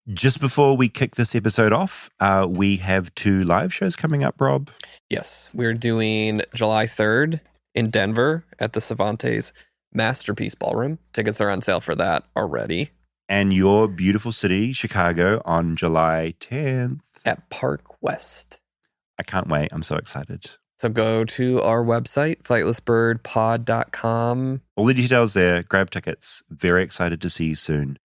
Just before we kick this episode off, we have 2 live shows coming up, Rob. Yes, we're doing July 3rd in Denver at the Cervantes Masterpiece Ballroom. Tickets are on sale for that already. And your beautiful city, Chicago, on July 10th. At Park West. I can't wait. I'm so excited. So go to our website, flightlessbirdpod.com. All the details there. Grab tickets. Very excited to see you soon.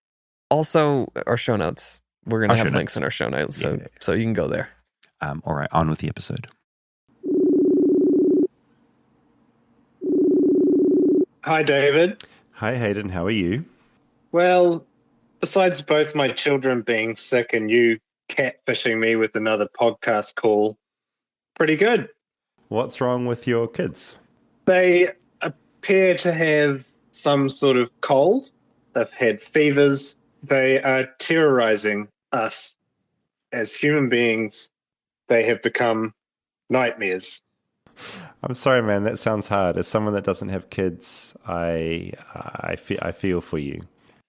Also, our show notes. We're going to have links in our show notes, so you can go there. All right, on with the episode. Hi, David. Hi, Hayden. How are you? Well, besides both my children being sick and you catfishing me with another podcast call, pretty good. What's wrong with your kids? They appear to have some sort of cold. They've had fevers. They are terrorizing us as human beings. They have become nightmares. I'm sorry, man. That sounds hard. As someone that doesn't have kids, I feel for you.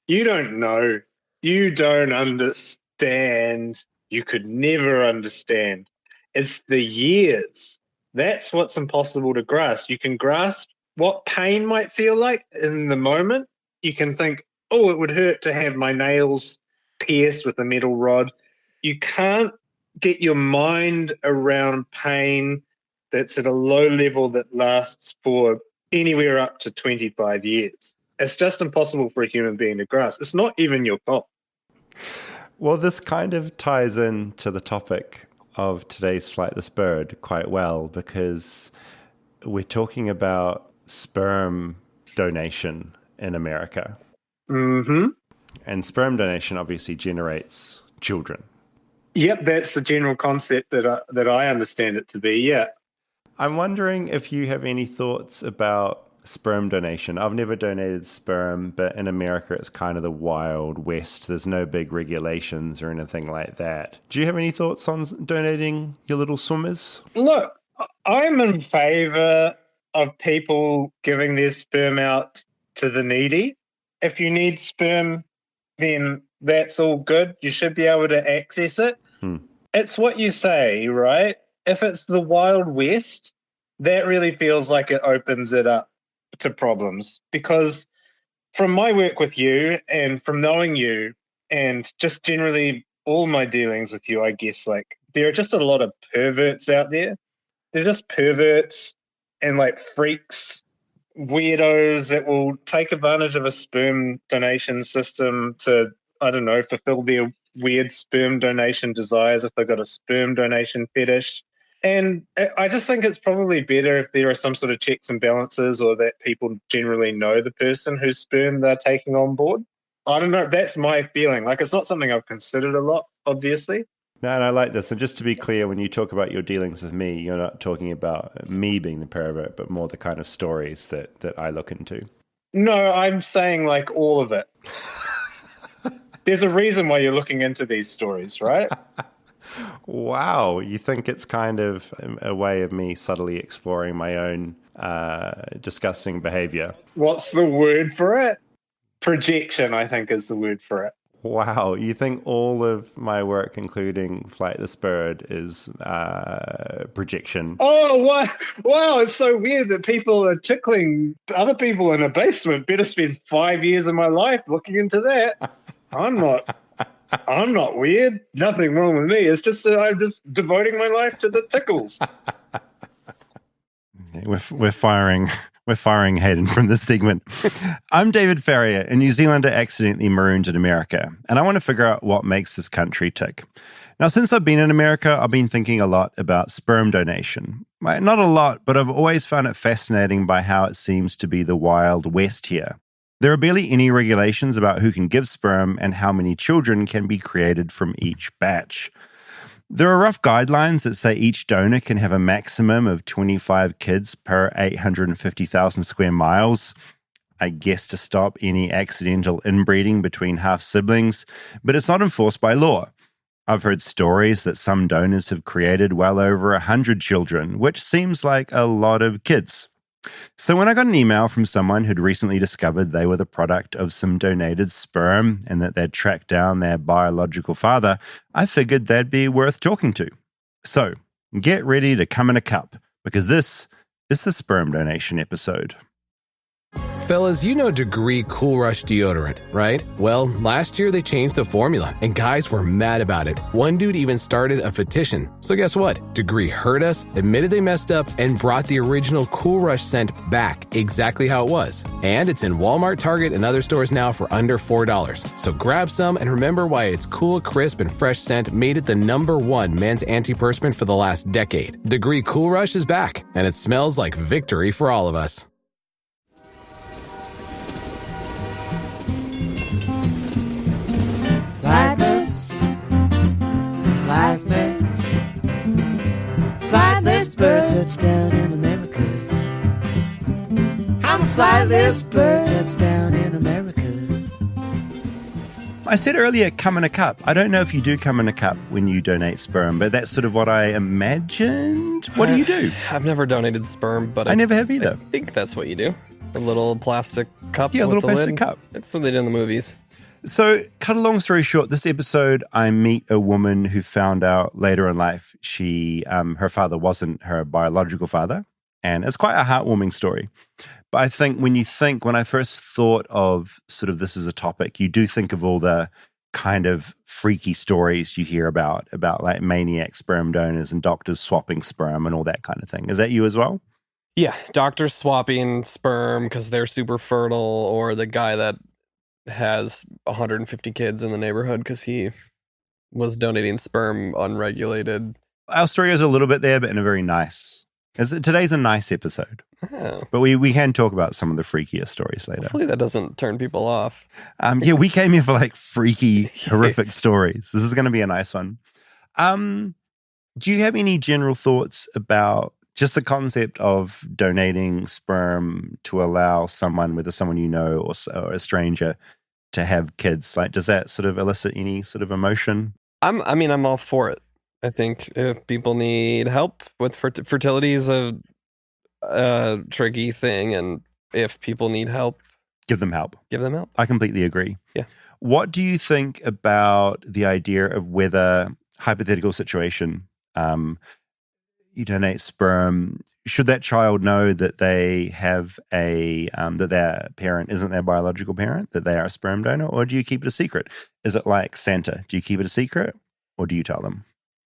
You don't know. You don't understand. You could never understand. It's the years. That's what's impossible to grasp. You can grasp what pain might feel like in the moment. You can think, oh, it would hurt to have my nails pierced with a metal rod. You can't get your mind around pain that's at a low level that lasts for anywhere up to 25 years. It's just impossible for a human being to grasp. It's not even your fault. Well, this kind of ties in to the topic of today's Flightless Bird quite well, because we're talking about sperm donation in America. Mm-hmm. And sperm donation obviously generates children. Yep, that's the general concept that I understand it to be, yeah. I'm wondering if you have any thoughts about sperm donation. I've never donated sperm, but in America it's kind of the Wild West. There's no big regulations or anything like that. Do you have any thoughts on donating your little swimmers? Look, I'm in favor of people giving their sperm out to the needy. If you need sperm, then that's all good. You should be able to access it. It's what you say, right? If it's the Wild West, that really feels like it opens it up to problems. Because from my work with you and from knowing you and just generally all my dealings with you, I guess, like, there are just a lot of perverts out there. There's just perverts and like freaks, weirdos that will take advantage of a sperm donation system to, I don't know, fulfill their weird sperm donation desires if they've got a sperm donation fetish. And I just think it's probably better if there are some sort of checks and balances, or that people generally know the person whose sperm they're taking on board. I don't know. That's my feeling. Like, it's not something I've considered a lot, obviously. No, and I like this. And just to be clear, when you talk about your dealings with me, you're not talking about me being the pervert, but more the kind of stories that I look into. No, I'm saying like all of it. There's a reason why you're looking into these stories, right? Wow. You think it's kind of a way of me subtly exploring my own disgusting behavior? What's the word for it? Projection, I think, is the word for it. Wow. You think all of my work, including Flightless Bird, is projection? Oh, wow. It's so weird that people are tickling other people in a basement. Better spend 5 years of my life looking into that. I'm not weird. Nothing wrong with me. It's just that I'm just devoting my life to the tickles. We're firing Hayden from this segment. I'm David Farrier, a New Zealander accidentally marooned in America, and I want to figure out what makes this country tick. Now, since I've been in America, I've been thinking a lot about sperm donation. Not a lot, but I've always found it fascinating by how it seems to be the Wild West here. There are barely any regulations about who can give sperm and how many children can be created from each batch. There are rough guidelines that say each donor can have a maximum of 25 kids per 850,000 square miles, I guess to stop any accidental inbreeding between half-siblings, but it's not enforced by law. I've heard stories that some donors have created well over 100 children, which seems like a lot of kids. So when I got an email from someone who'd recently discovered they were the product of some donated sperm and that they'd tracked down their biological father, I figured they'd be worth talking to. So get ready to come in a cup, because this is the sperm donation episode. Fellas, you know Degree Cool Rush deodorant, right? Well, last year they changed the formula, and guys were mad about it. One dude even started a petition. So guess what? Degree heard us, admitted they messed up, and brought the original Cool Rush scent back exactly how it was. And it's in Walmart, Target, and other stores now for under $4. So grab some and remember why its cool, crisp, and fresh scent made it the #1 men's antiperspirant for the last decade. Degree Cool Rush is back, and it smells like victory for all of us. Flightless bird, touchdown in America. I'm a flightless bird, touchdown in America. I said earlier, come in a cup. I don't know if you do come in a cup when you donate sperm, but that's sort of what I imagined. What do you do? I've never donated sperm, but I never have either. I think that's what you do. A little plastic cup. Yeah, a with little the plastic lid. cup. That's what they did in the movies. So, cut a long story short, this episode, I meet a woman who found out later in life her father wasn't her biological father. And it's quite a heartwarming story. But I think when I first thought of sort of this as a topic, you do think of all the kind of freaky stories you hear about like maniac sperm donors and doctors swapping sperm and all that kind of thing. Is that you as well? Yeah, doctors swapping sperm because they're super fertile, or the guy that has 150 kids in the neighborhood because he was donating sperm unregulated. Our story is a little bit there, but in a very nice. Today's a nice episode. Oh. But we can talk about some of the freakier stories later. Hopefully that doesn't turn people off. Yeah, we came here for like freaky, horrific stories. This is going to be a nice one. Do you have any general thoughts about just the concept of donating sperm to allow someone, whether someone you know or a stranger, to have kids? Like, does that sort of elicit any sort of emotion? I'm all for it. I think if people need help with fertility is a tricky thing, and if people need help, give them help. Give them help. I completely agree. Yeah. What do you think about the idea of whether, hypothetical situation, you donate sperm, should that child know that they have that their parent isn't their biological parent, that they are a sperm donor, or do you keep it a secret? Is it like Santa? Do you keep it a secret, or do you tell them?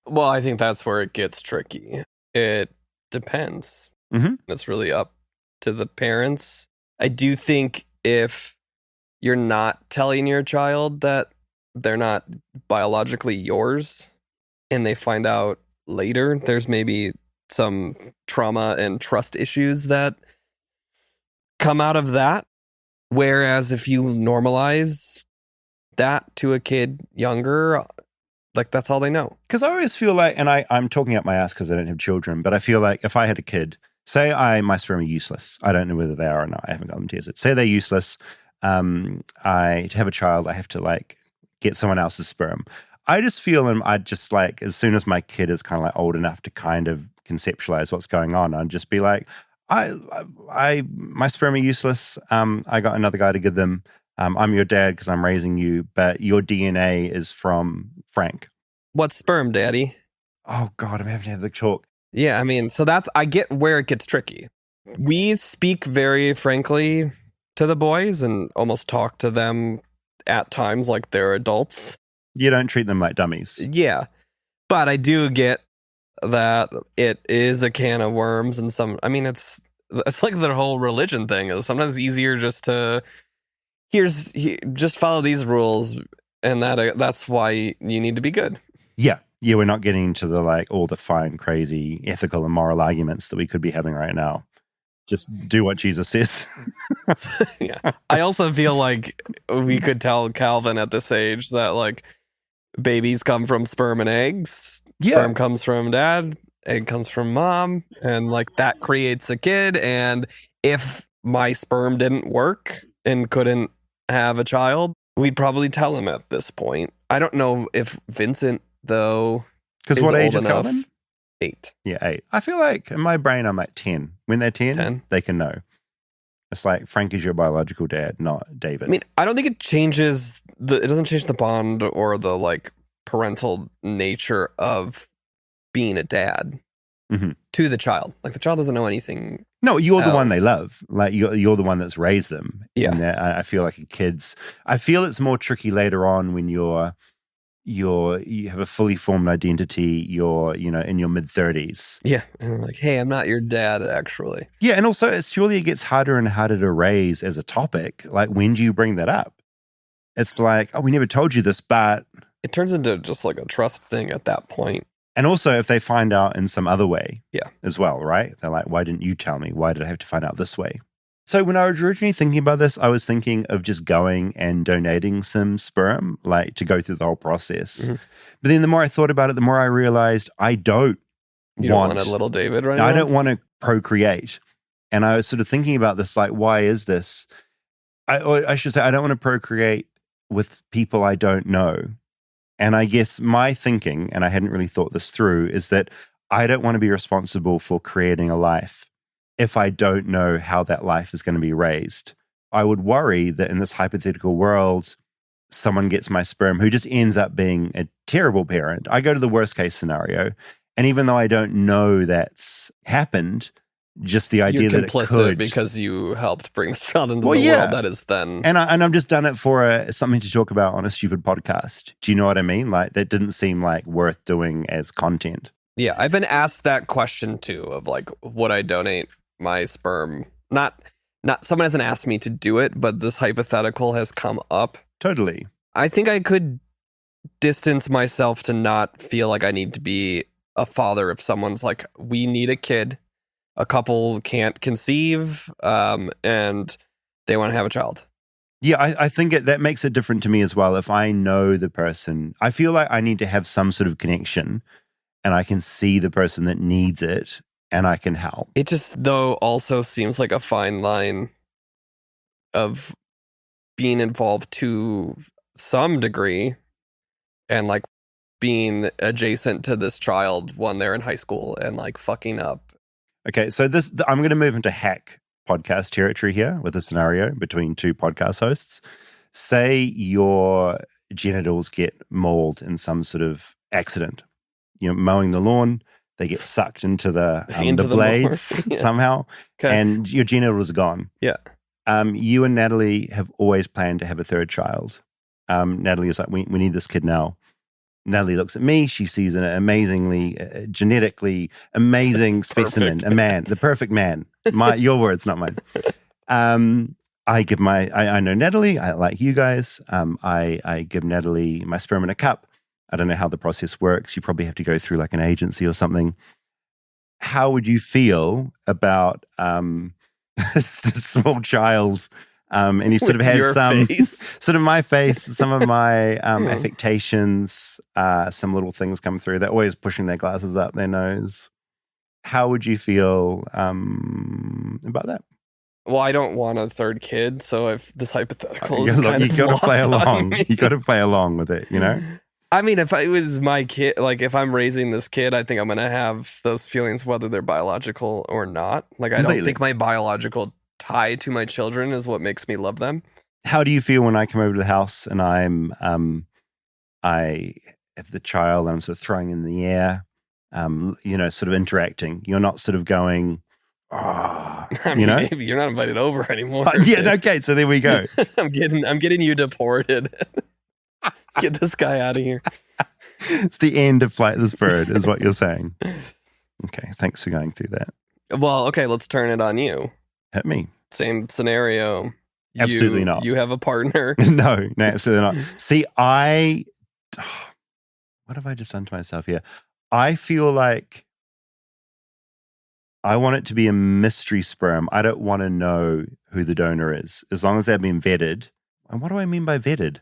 Well, I think that's where it gets tricky. It depends. Mm-hmm. It's really up to the parents. I do think if you're not telling your child that they're not biologically yours and they find out later, there's maybe some trauma and trust issues that come out of that. Whereas if you normalize that to a kid younger, like that's all they know. Because I always feel like, and I'm talking out my ass because I don't have children, but I feel like if I had a kid, say my sperm are useless. I don't know whether they are or not. I haven't got them tested. Say they're useless. To have a child, I have to like get someone else's sperm. I just feel, and I just like, as soon as my kid is kind of like old enough to kind of conceptualize what's going on, I'd just be like, my sperm are useless. I got another guy to give them. I'm your dad because I'm raising you, but your DNA is from Frank. What's sperm, daddy? Oh God, I'm having to have the talk. Yeah, I mean, so I get where it gets tricky. We speak very frankly to the boys and almost talk to them at times like they're adults. You don't treat them like dummies. Yeah, but I do get that it is a can of worms, and it's like the whole religion thing. Is sometimes easier just to just follow these rules, and that's why you need to be good. Yeah, we're not getting into the like all the fine, crazy ethical and moral arguments that we could be having right now. Just do what Jesus says. Yeah, I also feel like we could tell Calvin at this age that like babies come from sperm and eggs. Sperm comes from dad, egg comes from mom, and like that creates a kid. And if my sperm didn't work and couldn't have a child, we'd probably tell him at this point. I don't know if Vincent though, because what age is Calvin? 8. Yeah, 8. I feel like in my brain, I'm like 10. When they're 10, they can know. It's like Frank is your biological dad, not David. I mean, I don't think it changes it doesn't change the bond or the like parental nature of being a dad to the child. Like the child doesn't know anything. No, you're the one they else. love. Like you're the one that's raised them. Yeah. And I feel like I feel it's more tricky later on when you have a fully formed identity, you're in your mid-30s. Yeah. And I'm like, hey, I'm not your dad, actually. Yeah, and also surely it gets harder and harder to raise as a topic. Like, when do you bring that up? It's like, oh, we never told you this, but... It turns into just like a trust thing at that point. And also if they find out in some other way as well, right? They're like, why didn't you tell me? Why did I have to find out this way? So when I was originally thinking about this, I was thinking of just going and donating some sperm, like to go through the whole process. But then the more I thought about it, the more I realized I don't want a little David right now? I don't want to procreate. And I was sort of thinking about this, like, why is this? I should say, I don't want to procreate with people I don't know. And I guess my thinking, and I hadn't really thought this through, is that I don't want to be responsible for creating a life if I don't know how that life is going to be raised. I would worry that in this hypothetical world, someone gets my sperm who just ends up being a terrible parent. I go to the worst case scenario. And even though I don't know that's happened, just the idea that it could, because you helped bring this child into the world that is then. And I've just done it for something to talk about on a stupid podcast. Do you know what I mean? Like, that didn't seem like worth doing as content. Yeah, I've been asked that question too, of like, would I donate my sperm? Not someone hasn't asked me to do it, but this hypothetical has come up. Totally. I think I could distance myself to not feel like I need to be a father if someone's like, we need a kid. A couple can't conceive, and they want to have a child. Yeah, I think that makes it different to me as well. If I know the person, I feel like I need to have some sort of connection, and I can see the person that needs it, and I can help. It just, though, also seems like a fine line of being involved to some degree, and like being adjacent to this child when they're in high school and like fucking up. Okay, so I'm going to move into hack podcast territory here with a scenario between two podcast hosts. Say your genitals get mauled in some sort of accident. You're mowing the lawn, they get sucked into the blades somehow, and your genitals are gone. Yeah. You and Natalie have always planned to have a third child. Natalie is like, we need this kid now. Natalie looks at me. She sees an amazingly, genetically amazing specimen, a man, the perfect man. Your words, not mine. I know Natalie. I like you guys. I give Natalie my sperm in a cup. I don't know how the process works. You probably have to go through like an agency or something. How would you feel about a small child? And he sort of has some sort of my face, some of my affectations, some little things come through. They're always pushing their glasses up their nose. How would you feel about that? Well, I don't want a third kid, so if this hypothetical is you got to play along. You got to play along with it, you know? I mean, if it was my kid, like if I'm raising this kid, I think I'm going to have those feelings whether they're biological or not. Like, I don't think my biological tie to my children is what makes me love them. How do you feel when I come over to the house and I have the child and I'm sort of throwing in the air, sort of interacting? You're not sort of going, maybe you're not invited over anymore. Okay, so there we go. I'm getting you deported. Get this guy out of here. It's the end of Flightless Bird, is what you're saying. Okay, thanks for going through that. Well, okay, let's turn it on you. Hit me. Same scenario. Absolutely not. You have a partner. No, absolutely not. See, what have I just done to myself here? I feel like I want it to be a mystery sperm. I don't want to know who the donor is, as long as they've been vetted. And what do I mean by vetted?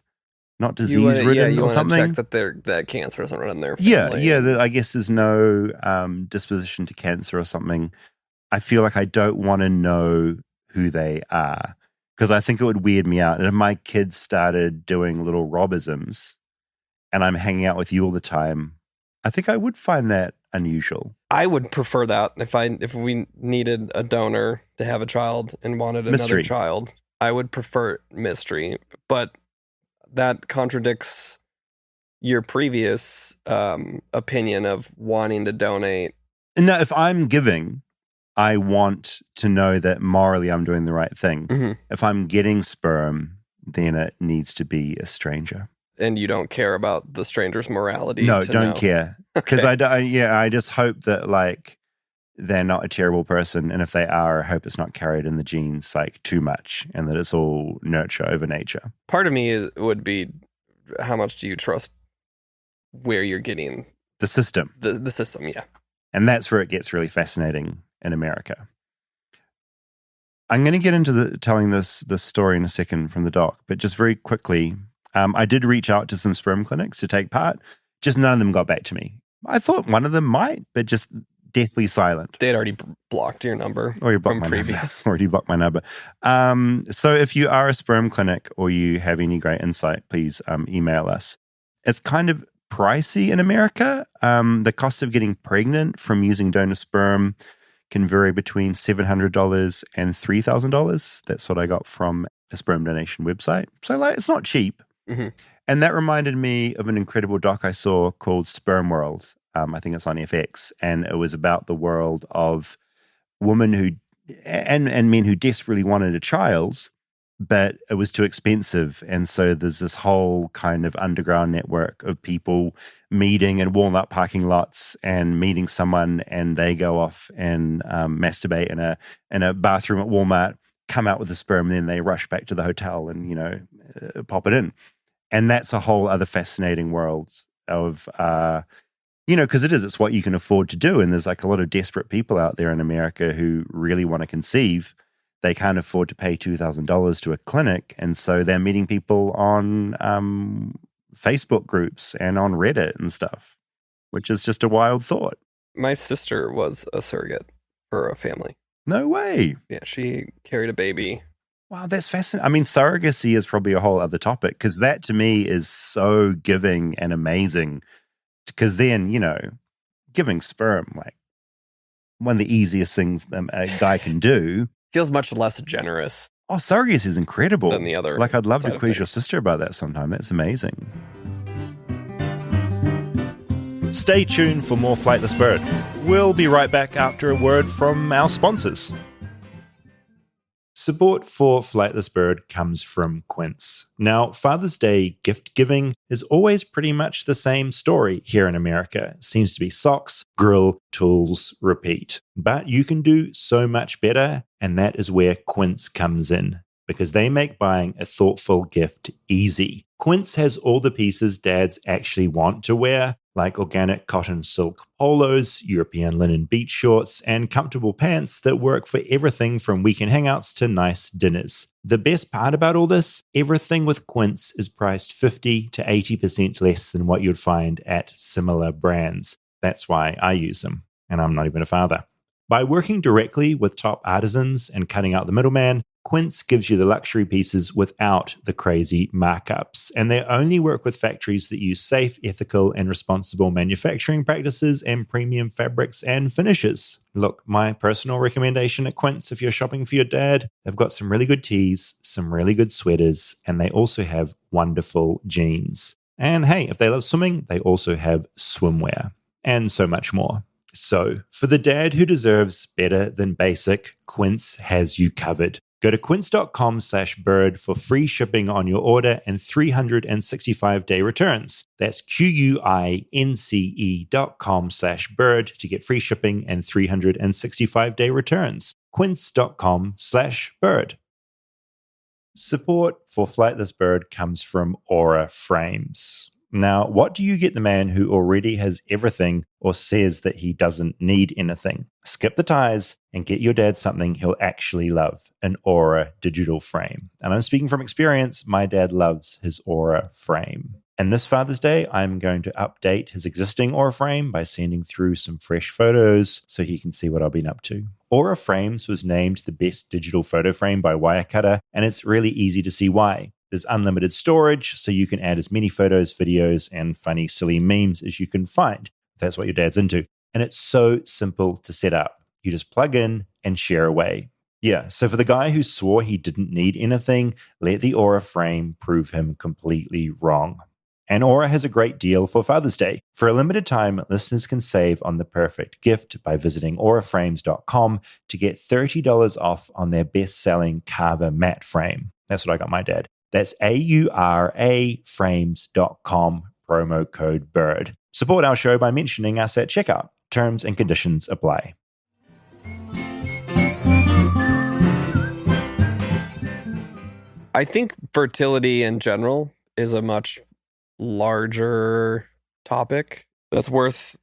Not disease-ridden or something? You want to check that cancer isn't running their family. Yeah. I guess there's no disposition to cancer or something. I feel like I don't want to know who they are because I think it would weird me out. And if my kids started doing little Robisms and I'm hanging out with you all the time, I think I would find that unusual. I would prefer that if we needed a donor to have a child and wanted another Mystery. child. I would prefer mystery, but that contradicts your previous opinion of wanting to donate. No, if I'm giving, I want to know that morally I'm doing the right thing. Mhm. If I'm getting sperm, then it needs to be a stranger. And you don't care about the stranger's morality. No, to don't know. care. Because Okay. I just hope that like they're not a terrible person, and if they are, I hope it's not carried in the genes like too much, and that it's all nurture over nature. Part of me would be, how much do you trust where you're getting The system. the system? Yeah. And that's where it gets really fascinating in America. I'm going to get into telling this story in a second from the doc, but just very quickly, I did reach out to some sperm clinics to take part. Just none of them got back to me. I thought one of them might, but just deathly silent. They'd already blocked your number Or you blocked from my previous. number. Already blocked my number. So if you are a sperm clinic or you have any great insight, please email us. It's kind of pricey in America. The cost of getting pregnant from using donor sperm can vary between $700 and $3,000. That's what I got from a sperm donation website. So like, it's not cheap. Mhm. And that reminded me of an incredible doc I saw called Sperm World. I think it's on FX. And it was about the world of women who and men who desperately wanted a child, but it was too expensive. And so there's this whole kind of underground network of people meeting in Walnut parking lots and meeting someone, and they go off and masturbate in a bathroom at Walmart, come out with the sperm, and then they rush back to the hotel and, pop it in. And that's a whole other fascinating world of, because it's what you can afford to do. And there's like a lot of desperate people out there in America who really want to conceive. They can't afford to pay $2,000 to a clinic. And so they're meeting people on Facebook groups and on Reddit and stuff, which is just a wild thought. My sister was a surrogate for a family. No way. Yeah, she carried a baby. Wow, that's fascinating. I mean, surrogacy is probably a whole other topic, because that to me is so giving and amazing. Because then, giving sperm, like one of the easiest things a guy can do. Feels much less generous Oh, surrogacy is incredible. than the other. Like, I'd love side to of quiz your things. sister about that sometime. That's amazing. Stay tuned for more Flightless Bird. We'll be right back after a word from our sponsors. Support for Flightless Bird comes from Quince. Now, Father's Day gift giving is always pretty much the same story here in America. It seems to be socks, grill, tools, repeat. But you can do so much better, and that is where Quince comes in, because they make buying a thoughtful gift easy. Quince has all the pieces dads actually want to wear, like organic cotton silk polos, European linen beach shorts, and comfortable pants that work for everything from weekend hangouts to nice dinners. The best part about all this, everything with Quince is priced 50 to 80% less than what you'd find at similar brands. That's why I use them, and I'm not even a father. By working directly with top artisans and cutting out the middleman, Quince gives you the luxury pieces without the crazy markups. And they only work with factories that use safe, ethical, and responsible manufacturing practices and premium fabrics and finishes. Look, my personal recommendation at Quince, if you're shopping for your dad, they've got some really good tees, some really good sweaters, and they also have wonderful jeans. And hey, if they love swimming, they also have swimwear and so much more. So, for the dad who deserves better than basic, Quince has you covered. Go to quince.com/bird for free shipping on your order and 365-day returns. That's QUINCE.com/bird to get free shipping and 365-day returns. Quince.com/bird. Support for Flightless Bird comes from Aura Frames. Now, what do you get the man who already has everything or says that he doesn't need anything? Skip the ties and get your dad something he'll actually love, an Aura digital frame. And I'm speaking from experience. My dad loves his Aura frame. And this Father's Day, I'm going to update his existing Aura frame by sending through some fresh photos so he can see what I've been up to. Aura Frames was named the best digital photo frame by Wirecutter, and it's really easy to see why. There's unlimited storage, so you can add as many photos, videos, and funny, silly memes as you can find, if that's what your dad's into. and it's so simple to set up. You just plug in and share away. Yeah, so for the guy who swore he didn't need anything, let the Aura frame prove him completely wrong. And Aura has a great deal for Father's Day. For a limited time, listeners can save on the perfect gift by visiting auraframes.com to get $30 off on their best-selling Carver matte frame. That's what I got my dad. That's AURA frames.com, promo code BIRD. Support our show by mentioning us at checkout. Terms and conditions apply. I think fertility in general is a much larger topic that's worth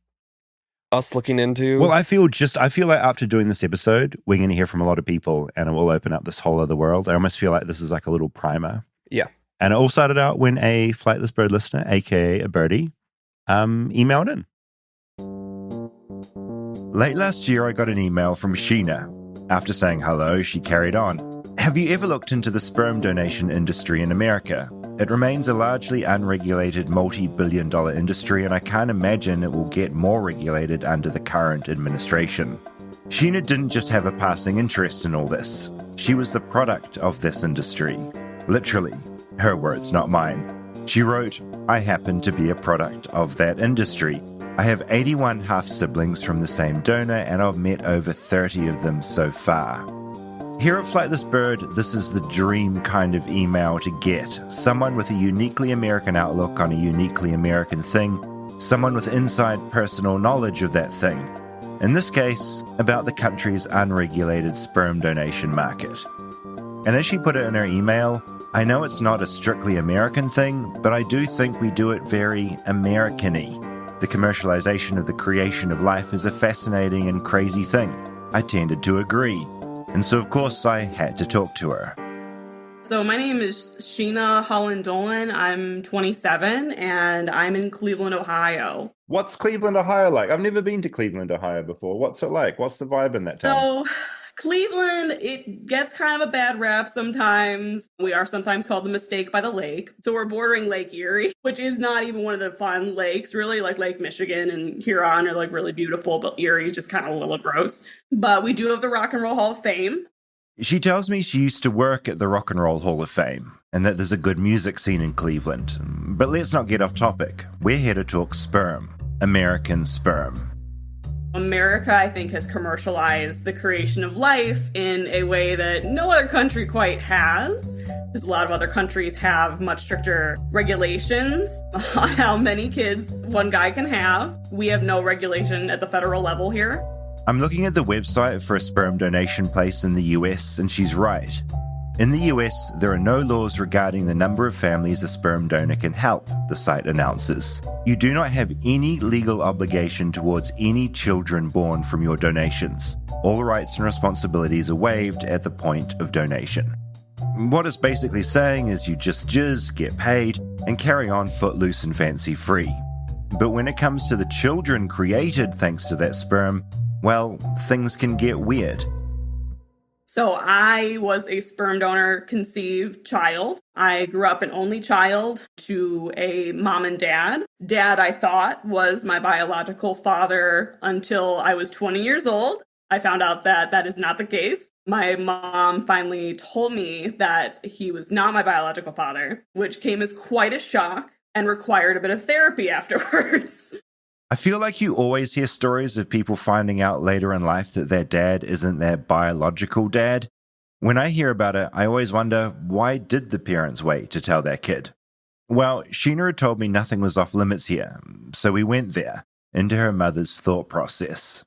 us looking into. Well, I feel like after doing this episode, we're going to hear from a lot of people and it will open up this whole other world. I almost feel like this is like a little primer. Yeah. And it all started out when a Flightless Bird listener, aka a birdie, emailed in. Late last year, I got an email from Sheena. After saying hello, she carried on. Have you ever looked into the sperm donation industry in America? It remains a largely unregulated multi-billion-dollar industry, and I can't imagine it will get more regulated under the current administration. Sheena didn't just have a passing interest in all this. She was the product of this industry. Literally. Her words, not mine. She wrote, I happen to be a product of that industry. I have 81 half-siblings from the same donor, and I've met over 30 of them so far. Here at Flightless Bird, this is the dream kind of email to get. Someone with a uniquely American outlook on a uniquely American thing. Someone with inside personal knowledge of that thing. In this case, about the country's unregulated sperm donation market. And as she put it in her email, I know it's not a strictly American thing, but I do think we do it very American-y. The commercialization of the creation of life is a fascinating and crazy thing. I tended to agree. And so, of course, I had to talk to her. So my name is Sheena Holland-Dolan. I'm 27, and I'm in Cleveland, Ohio. What's Cleveland, Ohio like? I've never been to Cleveland, Ohio before. What's it like? What's the vibe in that town? So Cleveland, it gets kind of a bad rap sometimes. We are sometimes called the mistake by the lake. So we're bordering Lake Erie, which is not even one of the fun lakes, really. Like Lake Michigan and Huron are like really beautiful, but Erie is just kind of a little gross. But we do have the Rock and Roll Hall of Fame. She tells me she used to work at the Rock and Roll Hall of Fame and that there's a good music scene in Cleveland. But let's not get off topic. We're here to talk sperm. American sperm. America, I think, has commercialized the creation of life in a way that no other country quite has. Because a lot of other countries have much stricter regulations on how many kids one guy can have. We have no regulation at the federal level here. I'm looking at the website for a sperm donation place in the US, and she's right. In the US, there are no laws regarding the number of families a sperm donor can help, the site announces. You do not have any legal obligation towards any children born from your donations. All rights and responsibilities are waived at the point of donation. What it's basically saying is you just jizz, get paid, and carry on footloose and fancy-free. But when it comes to the children created thanks to that sperm, well, things can get weird. So I was a sperm donor conceived child. I grew up an only child to a mom and dad. Dad, I thought, was my biological father until I was 20 years old. I found out that that is not the case. My mom finally told me that he was not my biological father, which came as quite a shock and required a bit of therapy afterwards. I feel like you always hear stories of people finding out later in life that their dad isn't their biological dad. When I hear about it, I always wonder, why did the parents wait to tell their kid? Well, Sheena had told me nothing was off limits here, so we went there, into her mother's thought process.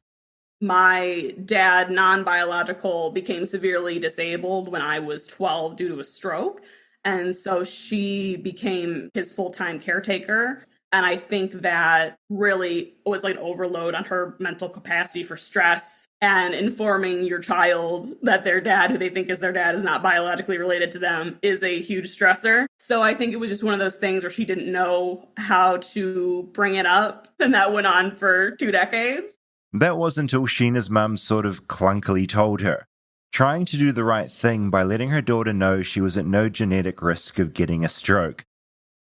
My dad, non-biological, became severely disabled when I was 12 due to a stroke. And so she became his full-time caretaker. And I think that really was like an overload on her mental capacity for stress and informing your child that their dad, who they think is their dad, is not biologically related to them, is a huge stressor. So I think it was just one of those things where she didn't know how to bring it up. And that went on for 2 decades. That was until Sheena's mum sort of clunkily told her, trying to do the right thing by letting her daughter know she was at no genetic risk of getting a stroke.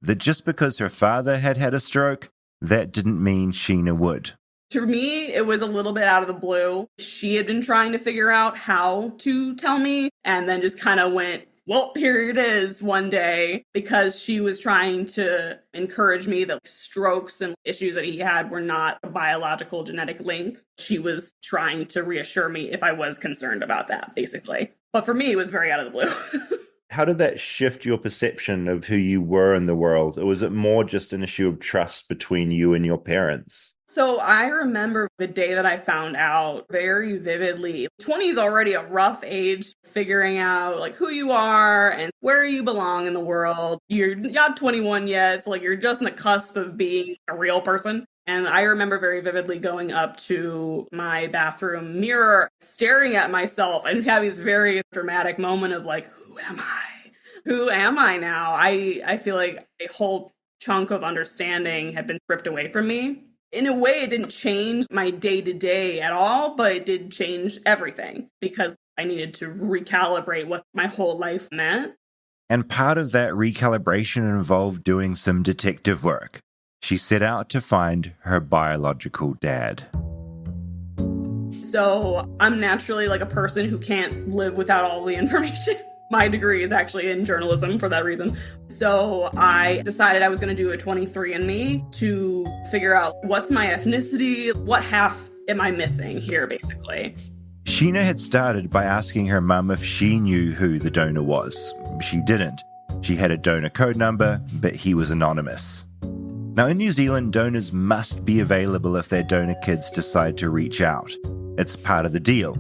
That just because her father had had a stroke, that didn't mean Sheena would. To me, it was a little bit out of the blue. She had been trying to figure out how to tell me and then just kind of went, well, here it is one day, because she was trying to encourage me that strokes and issues that he had were not a biological genetic link. She was trying to reassure me if I was concerned about that, basically. But for me, it was very out of the blue. How did that shift your perception of who you were in the world? Or was it more just an issue of trust between you and your parents? So I remember the day that I found out very vividly. 20 is already a rough age, figuring out like who you are and where you belong in the world. You're not 21 yet, so like you're just on the cusp of being a real person. And I remember very vividly going up to my bathroom mirror, staring at myself and having this very dramatic moment of like, who am I? Who am I now? I feel like a whole chunk of understanding had been ripped away from me. In a way, it didn't change my day-to-day at all, but it did change everything because I needed to recalibrate what my whole life meant. And part of that recalibration involved doing some detective work. She set out to find her biological dad. So I'm naturally like a person who can't live without all the information. My degree is actually in journalism for that reason. So I decided I was going to do a 23andMe to figure out what's my ethnicity, what half am I missing here, basically. Sheena had started by asking her mum if she knew who the donor was. She didn't. She had a donor code number, but he was anonymous. Now, in New Zealand, donors must be available if their donor kids decide to reach out. It's part of the deal.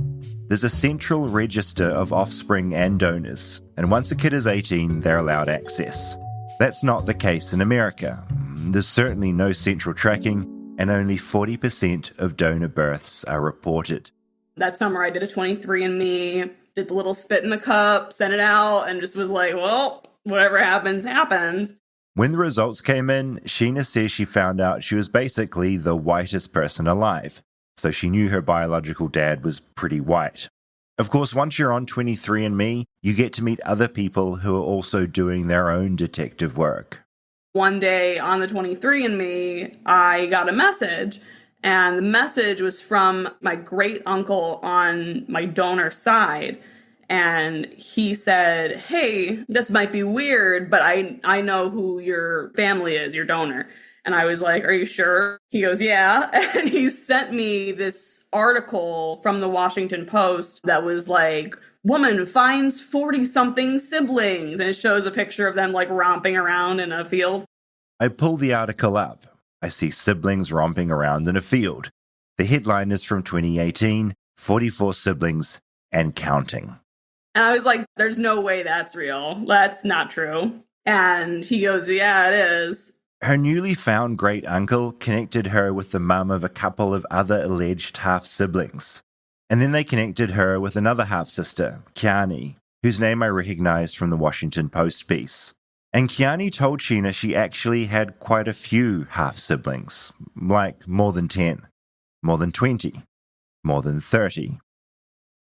There's a central register of offspring and donors, and once a kid is 18, they're allowed access. That's not the case in America. There's certainly no central tracking, and only 40% of donor births are reported. That summer, I did a 23andMe, did the little spit in the cup, sent it out, and just was like, well, whatever happens, happens. When the results came in, Sheena says she found out she was basically the whitest person alive. So she knew her biological dad was pretty white. Of course, once you're on 23andMe, you get to meet other people who are also doing their own detective work. One day on the 23andMe, I got a message, and the message was from my great uncle on my donor side. And he said, hey, this might be weird, but I know who your family is, your donor. And I was like, are you sure? He goes, yeah. And he sent me this article from the Washington Post that was like, woman finds 40-something siblings. And it shows a picture of them like romping around in a field. I pull the article up. I see siblings romping around in a field. The headline is from 2018, 44 siblings and counting. And I was like, there's no way that's real. That's not true. And he goes, yeah, it is. Her newly found great uncle connected her with the mum of a couple of other alleged half-siblings. And then they connected her with another half-sister, Kiani, whose name I recognized from the Washington Post piece. And Kiani told Sheena she actually had quite a few half-siblings, like more than 10, more than 20, more than 30.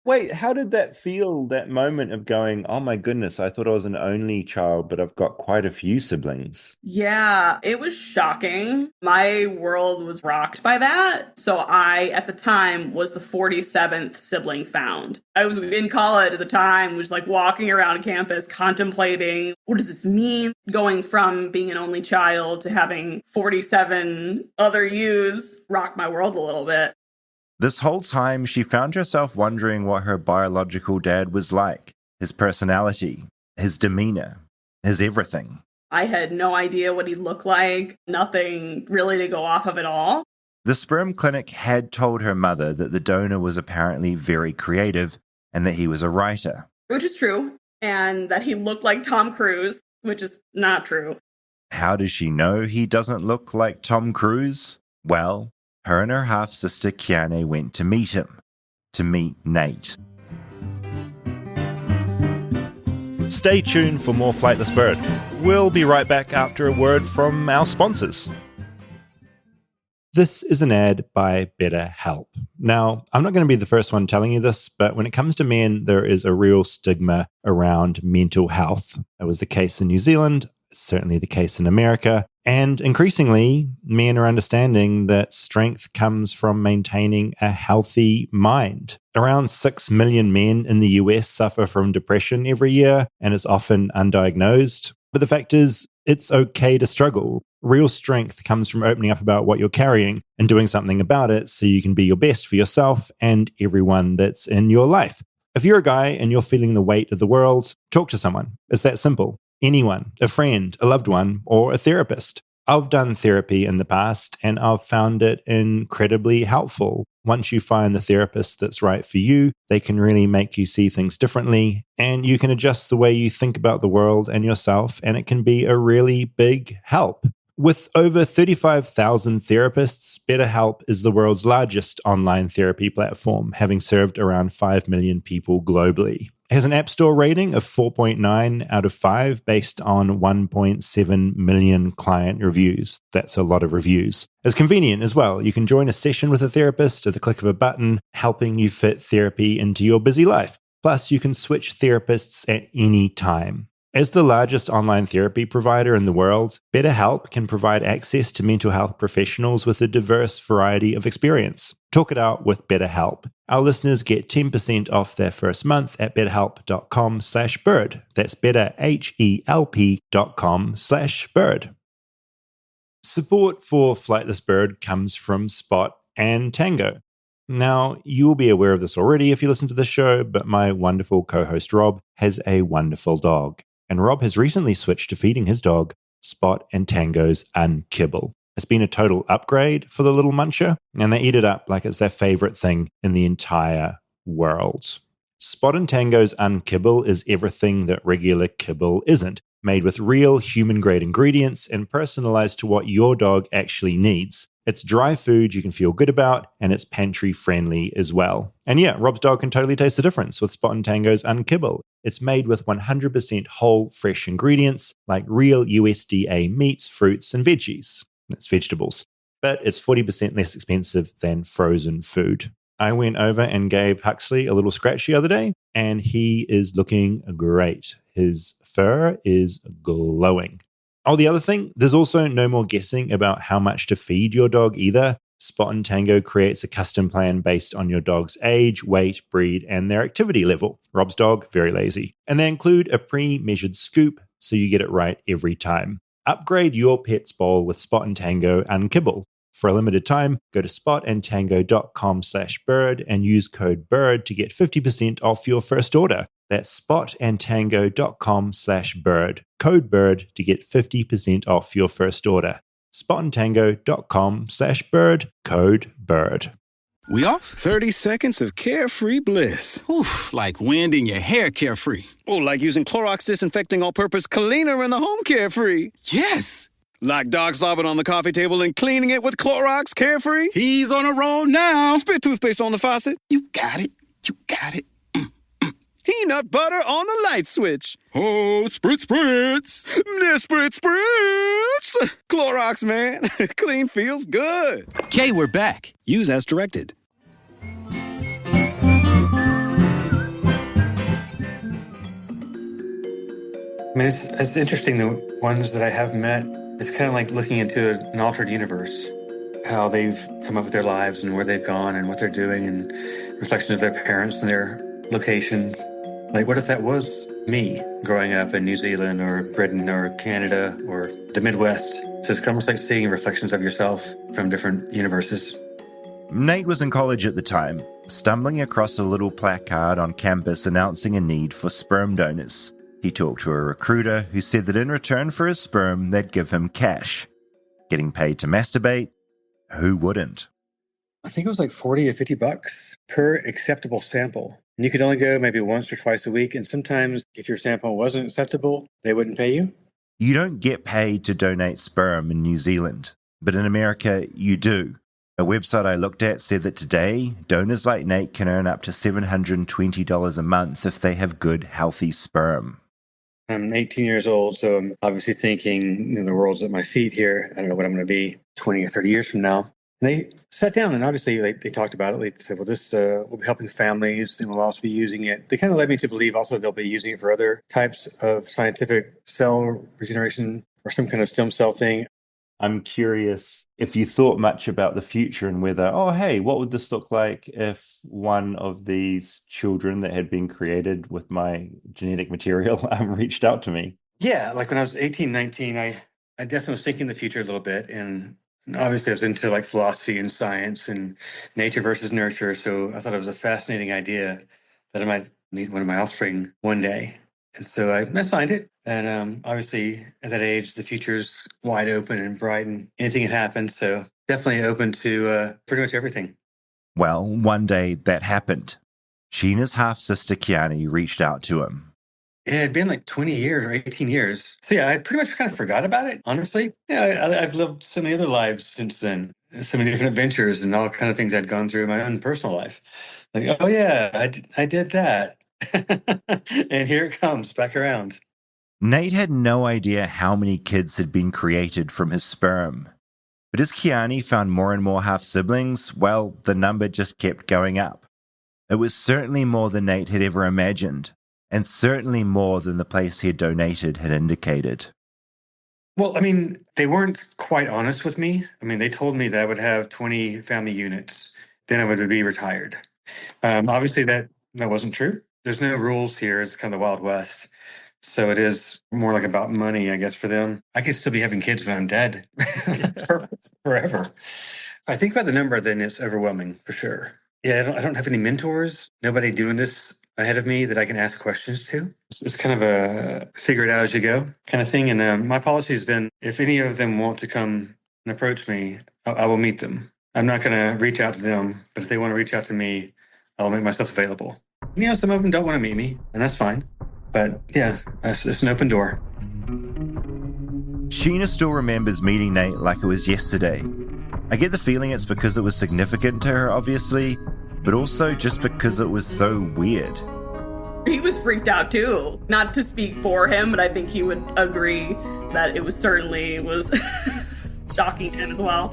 Wait, how did that feel, that moment of going, oh my goodness, I thought I was an only child, but I've got quite a few siblings? Yeah, it was shocking. My world was rocked by that. So I, at the time, was the 47th sibling found. I was in college at the time, was like walking around campus contemplating, what does this mean? Going from being an only child to having 47 other yous rocked my world a little bit. This whole time, she found herself wondering what her biological dad was like, his personality, his demeanor, his everything. I had no idea what he looked like, nothing really to go off of at all. The sperm clinic had told her mother that the donor was apparently very creative and that he was a writer. Which is true, and that he looked like Tom Cruise, which is not true. How does she know he doesn't look like Tom Cruise? Well, her and her half-sister Kiane went to meet him, to meet Nate. Stay tuned for more Flightless Bird. We'll be right back after a word from our sponsors. This is an ad by BetterHelp. Now, I'm not going to be the first one telling you this, but when it comes to men, there is a real stigma around mental health. It was the case in New Zealand. It's certainly the case in America. And increasingly, men are understanding that strength comes from maintaining a healthy mind. Around 6 million men in the US suffer from depression every year, and it's often undiagnosed. But the fact is, it's okay to struggle. Real strength comes from opening up about what you're carrying and doing something about it so you can be your best for yourself and everyone that's in your life. If you're a guy and you're feeling the weight of the world, talk to someone. It's that simple. Anyone, a friend, a loved one, or a therapist. I've done therapy in the past and I've found it incredibly helpful. Once you find the therapist that's right for you, they can really make you see things differently and you can adjust the way you think about the world and yourself, and it can be a really big help. With over 35,000 therapists, BetterHelp is the world's largest online therapy platform, having served around 5 million people globally. It has an App Store rating of 4.9 out of 5 based on 1.7 million client reviews. That's a lot of reviews. It's convenient as well. You can join a session with a therapist at the click of a button, helping you fit therapy into your busy life. Plus, you can switch therapists at any time. As the largest online therapy provider in the world, BetterHelp can provide access to mental health professionals with a diverse variety of experience. Talk it out with BetterHelp. Our listeners get 10% off their first month at betterhelp.com/bird. That's betterhelp.com/bird. Support for Flightless Bird comes from Spot and Tango. Now, you will be aware of this already if you listen to the show, but my wonderful co-host Rob has a wonderful dog. And Rob has recently switched to feeding his dog Spot and Tango's Unkibble. It's been a total upgrade for the little muncher, and they eat it up like it's their favorite thing in the entire world. Spot and Tango's Unkibble is everything that regular kibble isn't, made with real human-grade ingredients and personalized to what your dog actually needs. It's dry food you can feel good about, and it's pantry-friendly as well. And yeah, Rob's dog can totally taste the difference with Spot and Tango's Unkibble. It's made with 100% whole, fresh ingredients, like real USDA meats, fruits, and veggies. That's vegetables. But it's 40% less expensive than frozen food. I went over and gave Huxley a little scratch the other day, and he is looking great. His fur is glowing. Oh, the other thing, there's also no more guessing about how much to feed your dog either. Spot and Tango creates a custom plan based on your dog's age, weight, breed, and their activity level. Rob's dog, very lazy. And they include a pre-measured scoop, so you get it right every time. Upgrade your pet's bowl with Spot and Tango Unkibble. For a limited time, go to spotandtango.com/bird and use code BIRD to get 50% off your first order. That's spotandtango.com/bird. Code BIRD to get 50% off your first order. spotandtango.com/bird. Code BIRD. We off? 30 seconds of carefree bliss. Oof, like wind in your hair carefree. Oh, like using Clorox Disinfecting All-Purpose Cleaner in the home carefree. Yes. Like dog slobbing on the coffee table and cleaning it with Clorox Carefree. He's on a roll now. Spit toothpaste on the faucet. You got it. You got it. Peanut butter on the light switch. Oh, spritz, spritz. Spritz, spritz. Clorox, man. Clean feels good. Okay, we're back. Use as directed. I mean, it's interesting, the ones that I have met. It's kind of like looking into an altered universe, how they've come up with their lives and where they've gone and what they're doing, and reflections of their parents and their locations. Like, what if that was me growing up in New Zealand or Britain or Canada or the Midwest? So it's almost like seeing reflections of yourself from different universes. Nate was in college at the time, stumbling across a little placard on campus announcing a need for sperm donors. He talked to a recruiter who said that in return for his sperm, they'd give him cash. Getting paid to masturbate? Who wouldn't? I think it was like 40 or 50 bucks per acceptable sample. And you could only go maybe once or twice a week. And sometimes if your sample wasn't acceptable, they wouldn't pay you. You don't get paid to donate sperm in New Zealand, but in America, you do. A website I looked at said that today, donors like Nate can earn up to $720 a month if they have good, healthy sperm. I'm 18 years old, so I'm obviously thinking, the world's at my feet here. I don't know what I'm going to be 20 or 30 years from now. And They sat down and obviously they talked about it. They said, well, this will be helping families and we'll also be using it. They kind of led me to believe also they'll be using it for other types of scientific cell regeneration or some kind of stem cell thing. I'm curious if you thought much about the future and whether, oh, hey, what would this look like if one of these children that had been created with my genetic material reached out to me? Yeah, like when I was 18, 19, I definitely was thinking the future a little bit. And obviously I was into like philosophy and science and nature versus nurture. So I thought it was a fascinating idea that I might meet one of my offspring one day. And so I signed it. And obviously at that age, the future's wide open and bright and anything can happen. So definitely open to pretty much everything. Well, one day that happened. Sheena's half-sister Kiani reached out to him. It had been like 20 years or 18 years. So yeah, I pretty much kind of forgot about it, honestly. Yeah, I've lived so many other lives since then. So many different adventures and all kind of things I'd gone through in my own personal life. Like, oh yeah, I did that. And here it comes back around. Nate had no idea how many kids had been created from his sperm. But as Kiani found more and more half-siblings, well, the number just kept going up. It was certainly more than Nate had ever imagined, and certainly more than the place he had donated had indicated. Well, I mean, they weren't quite honest with me. I mean, they told me that I would have 20 family units, then I would be retired. Obviously, that wasn't true. There's no rules here. It's kind of the Wild West. So it is more like about money, I guess, for them. I could still be having kids when I'm dead forever. I think about the number, then it's overwhelming for sure. Yeah, I don't have any mentors, nobody doing this ahead of me that I can ask questions to. It's kind of a figure it out as you go kind of thing. And my policy has been, if any of them want to come and approach me, I will meet them. I'm not going to reach out to them, but if they want to reach out to me, I'll make myself available. You know, some of them don't want to meet me, and that's fine. But yeah, it's an open door. Sheena still remembers meeting Nate like it was yesterday. I get the feeling it's because it was significant to her, obviously, but also just because it was so weird. He was freaked out too. Not to speak for him, but I think he would agree that it was shocking to him as well.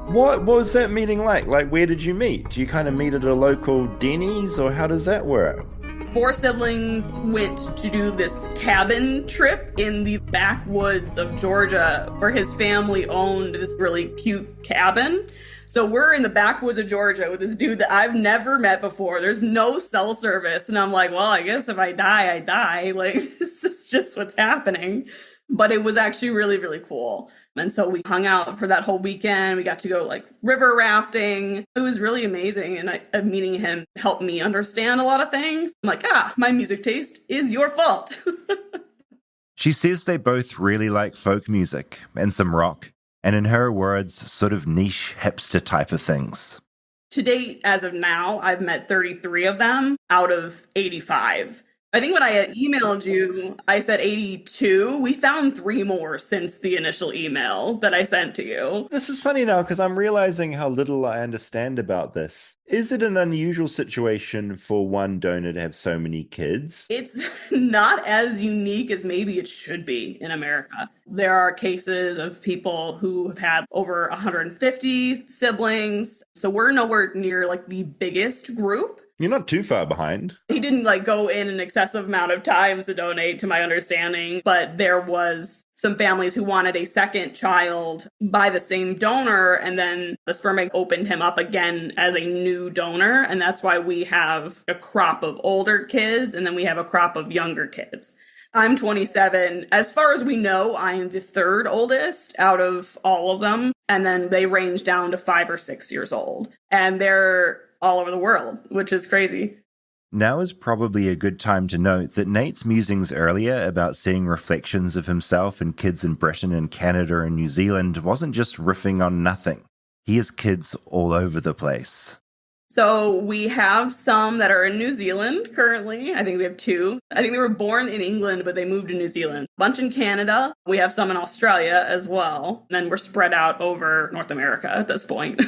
What was that meeting like? Like, where did you meet? Do you kind of meet at a local Denny's, or how does that work? 4 siblings went to do this cabin trip in the backwoods of Georgia, where his family owned this really cute cabin. So we're in the backwoods of Georgia with this dude that I've never met before. There's no cell service. And I'm like, well, I guess if I die, I die. Like, this is just what's happening. But it was actually really, really cool. And so we hung out for that whole weekend. We got to go like river rafting. It was really amazing. And meeting him helped me understand a lot of things. I'm like, my music taste is your fault. She says they both really like folk music and some rock, and in her words, sort of niche hipster type of things. To date, as of now, I've met 33 of them out of 85. I think when I emailed you, I said 82. We found 3 more since the initial email that I sent to you. This is funny now because I'm realizing how little I understand about this. Is it an unusual situation for one donor to have so many kids? It's not as unique as maybe it should be in America. There are cases of people who have had over 150 siblings. So we're nowhere near like the biggest group. You're not too far behind. He didn't like go in an excessive amount of times to donate, to my understanding, but there was some families who wanted a second child by the same donor, and then the sperm bank opened him up again as a new donor, and that's why we have a crop of older kids, and then we have a crop of younger kids. I'm 27. As far as we know, I am the 3rd oldest out of all of them, and then they range down to 5 or 6 years old, and they're all over the world, which is crazy. Now is probably a good time to note that Nate's musings earlier about seeing reflections of himself and kids in Britain and Canada and New Zealand wasn't just riffing on nothing. He has kids all over the place. So we have some that are in New Zealand currently. I think we have 2. I think they were born in England, but they moved to New Zealand. A bunch in Canada. We have some in Australia as well. And then we're spread out over North America at this point.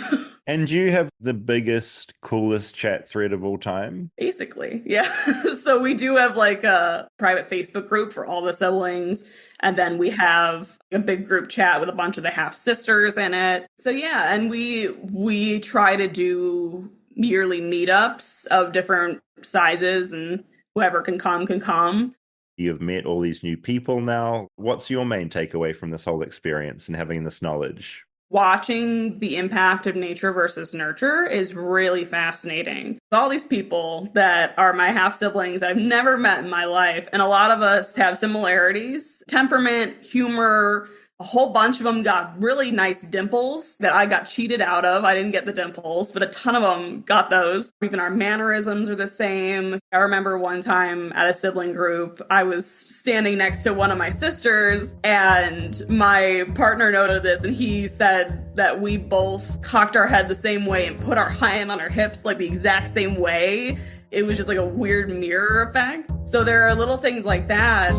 And you have the biggest, coolest chat thread of all time? Basically, yeah. So we do have like a private Facebook group for all the siblings. And then we have a big group chat with a bunch of the half sisters in it. So yeah, and we try to do yearly meetups of different sizes, and whoever can come can come. You've met all these new people now. What's your main takeaway from this whole experience and having this knowledge? Watching the impact of nature versus nurture is really fascinating. All these people that are my half siblings I've never met in my life, and a lot of us have similarities, temperament, humor. A whole bunch of them got really nice dimples that I got cheated out of. I didn't get the dimples, but a ton of them got those. Even our mannerisms are the same. I remember one time at a sibling group, I was standing next to one of my sisters, and my partner noted this, and he said that we both cocked our head the same way and put our hand on our hips like the exact same way. It was just like a weird mirror effect. So there are little things like that.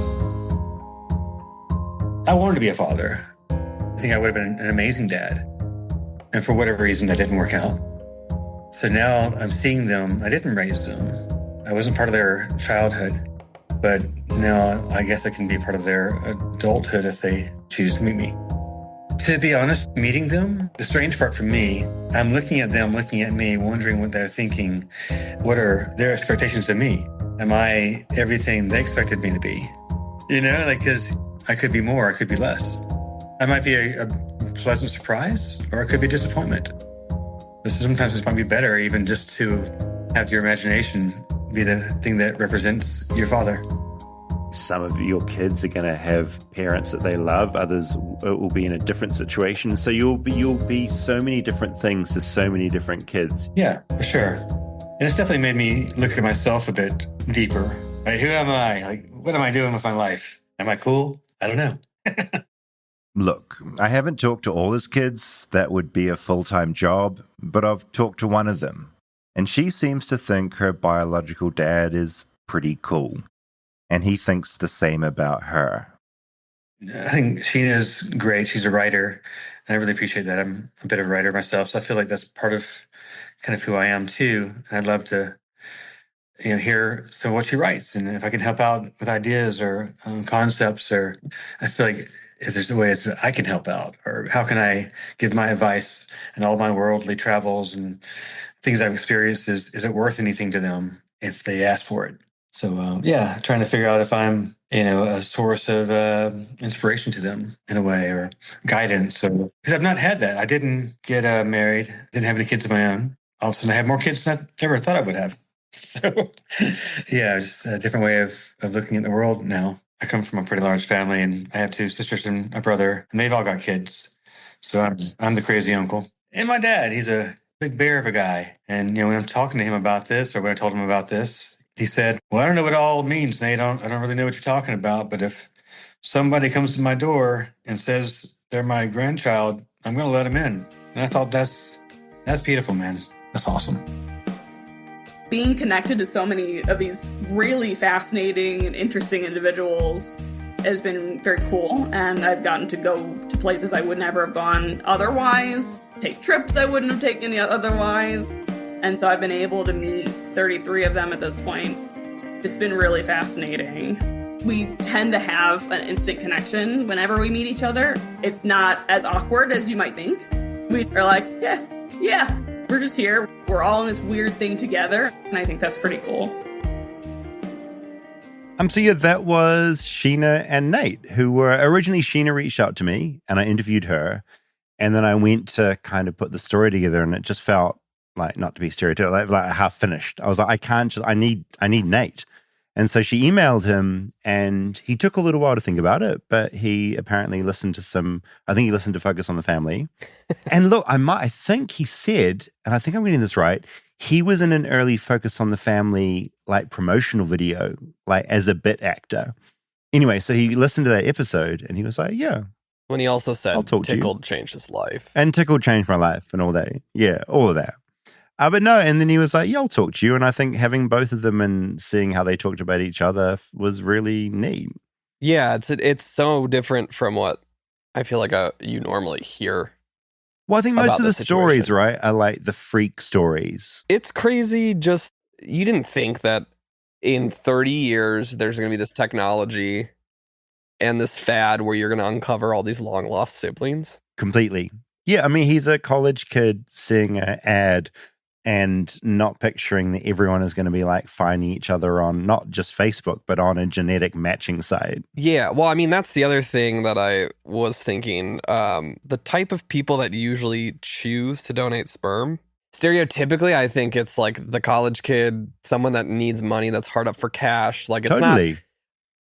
I wanted to be a father. I think I would have been an amazing dad. And for whatever reason, that didn't work out. So now I'm seeing them. I didn't raise them. I wasn't part of their childhood. But now I guess I can be part of their adulthood if they choose to meet me. To be honest, meeting them, the strange part for me, I'm looking at them, looking at me, wondering what they're thinking. What are their expectations of me? Am I everything they expected me to be? You know, like, because I could be more, I could be less. I might be a pleasant surprise, or it could be disappointment. But sometimes it might be better even just to have your imagination be the thing that represents your father. Some of your kids are going to have parents that they love. Others will be in a different situation. So you'll be so many different things to so many different kids. Yeah, for sure. And it's definitely made me look at myself a bit deeper. Like, who am I? Like, what am I doing with my life? Am I cool? I don't know. Look, I haven't talked to all his kids. That would be a full-time job. But I've talked to one of them. And she seems to think her biological dad is pretty cool. And he thinks the same about her. I think Sheena's great. She's a writer. And I really appreciate that. I'm a bit of a writer myself. So I feel like that's part of kind of who I am too. And I'd love to hear some of what she writes. And if I can help out with ideas or concepts, or I feel like if there's ways that I can help out, or how can I give my advice and all my worldly travels and things I've experienced, is it worth anything to them if they ask for it? So, trying to figure out if I'm, a source of inspiration to them in a way, or guidance. Because I've not had that. I didn't get married, didn't have any kids of my own. All of a sudden, I have more kids than I ever thought I would have. So, just a different way of looking at the world now. I come from a pretty large family, and I have 2 sisters and a brother, and they've all got kids. So I'm the crazy uncle. And my dad, he's a big bear of a guy. And, when I'm talking to him about this, or when I told him about this, he said, well, I don't know what it all means, Nate. I don't really know what you're talking about. But if somebody comes to my door and says they're my grandchild, I'm going to let them in. And I thought that's beautiful, man. That's awesome. Being connected to so many of these really fascinating and interesting individuals has been very cool. And I've gotten to go to places I would never have gone otherwise, take trips I wouldn't have taken otherwise. And so I've been able to meet 33 of them at this point. It's been really fascinating. We tend to have an instant connection whenever we meet each other. It's not as awkward as you might think. We are like, yeah, we're just here. We're all in this weird thing together. And I think that's pretty cool. So yeah, that was Sheena and Nate, who were originally, Sheena reached out to me and I interviewed her. And then I went to kind of put the story together, and it just felt like, not to be stereotypical, like half finished. I was like, I need Nate. And so she emailed him, and he took a little while to think about it, but he apparently listened to Focus on the Family. And look, I think he said, and I think I'm getting this right, he was in an early Focus on the Family, like, promotional video, like, as a bit actor. Anyway, so he listened to that episode, and he was like, yeah. When he also said Tickled changed his life. And Tickled changed my life and all that. Yeah, all of that. But no, and then he was like, yeah, I'll talk to you. And I think having both of them and seeing how they talked about each other was really neat. Yeah, it's so different from what I feel like you normally hear Well, I think most about of the the stories, situation. right, are like the freak stories. It's crazy. Just you didn't think that in 30 years there's going to be this technology and this fad where you're going to uncover all these long lost siblings. Completely. Yeah, I mean, he's a college kid seeing an ad and not picturing that everyone is going to be like finding each other on not just Facebook, but on a genetic matching site. Yeah, well, I mean, that's the other thing that I was thinking. The type of people that usually choose to donate sperm, stereotypically, I think it's like the college kid, someone that needs money, that's hard up for cash. Like, it's Totally. not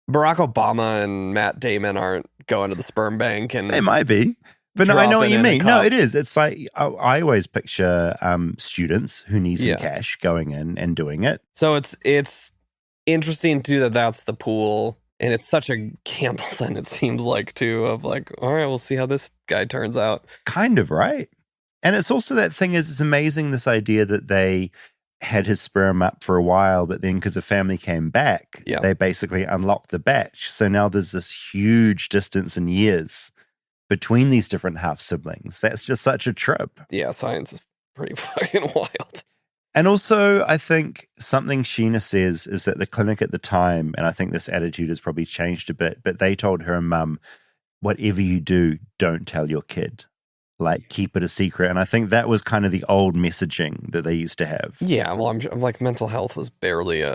Barack Obama and Matt Damon aren't going to the sperm bank and They might be. But no, I know what dropping you in a mean. No, cup. it is. It's like I always picture students who need some Yeah. cash going in and doing it. So it's interesting too that that's the pool, and it's such a gamble. Then it seems like too of like, all right, we'll see how this guy turns out. Kind of, right? And it's also that thing is it's amazing, this idea that they had his sperm up for a while, but then because the family came back, Yeah. they basically unlocked the batch. So now there's this huge distance in years between these different half siblings. That's just such a trip. Yeah, science is pretty fucking wild. And also, I think something Sheena says is that the clinic at the time, and I think this attitude has probably changed a bit, but they told her mum, whatever you do, don't tell your kid. Like, keep it a secret. And I think that was kind of the old messaging that they used to have. Yeah, well, I'm like mental health was barely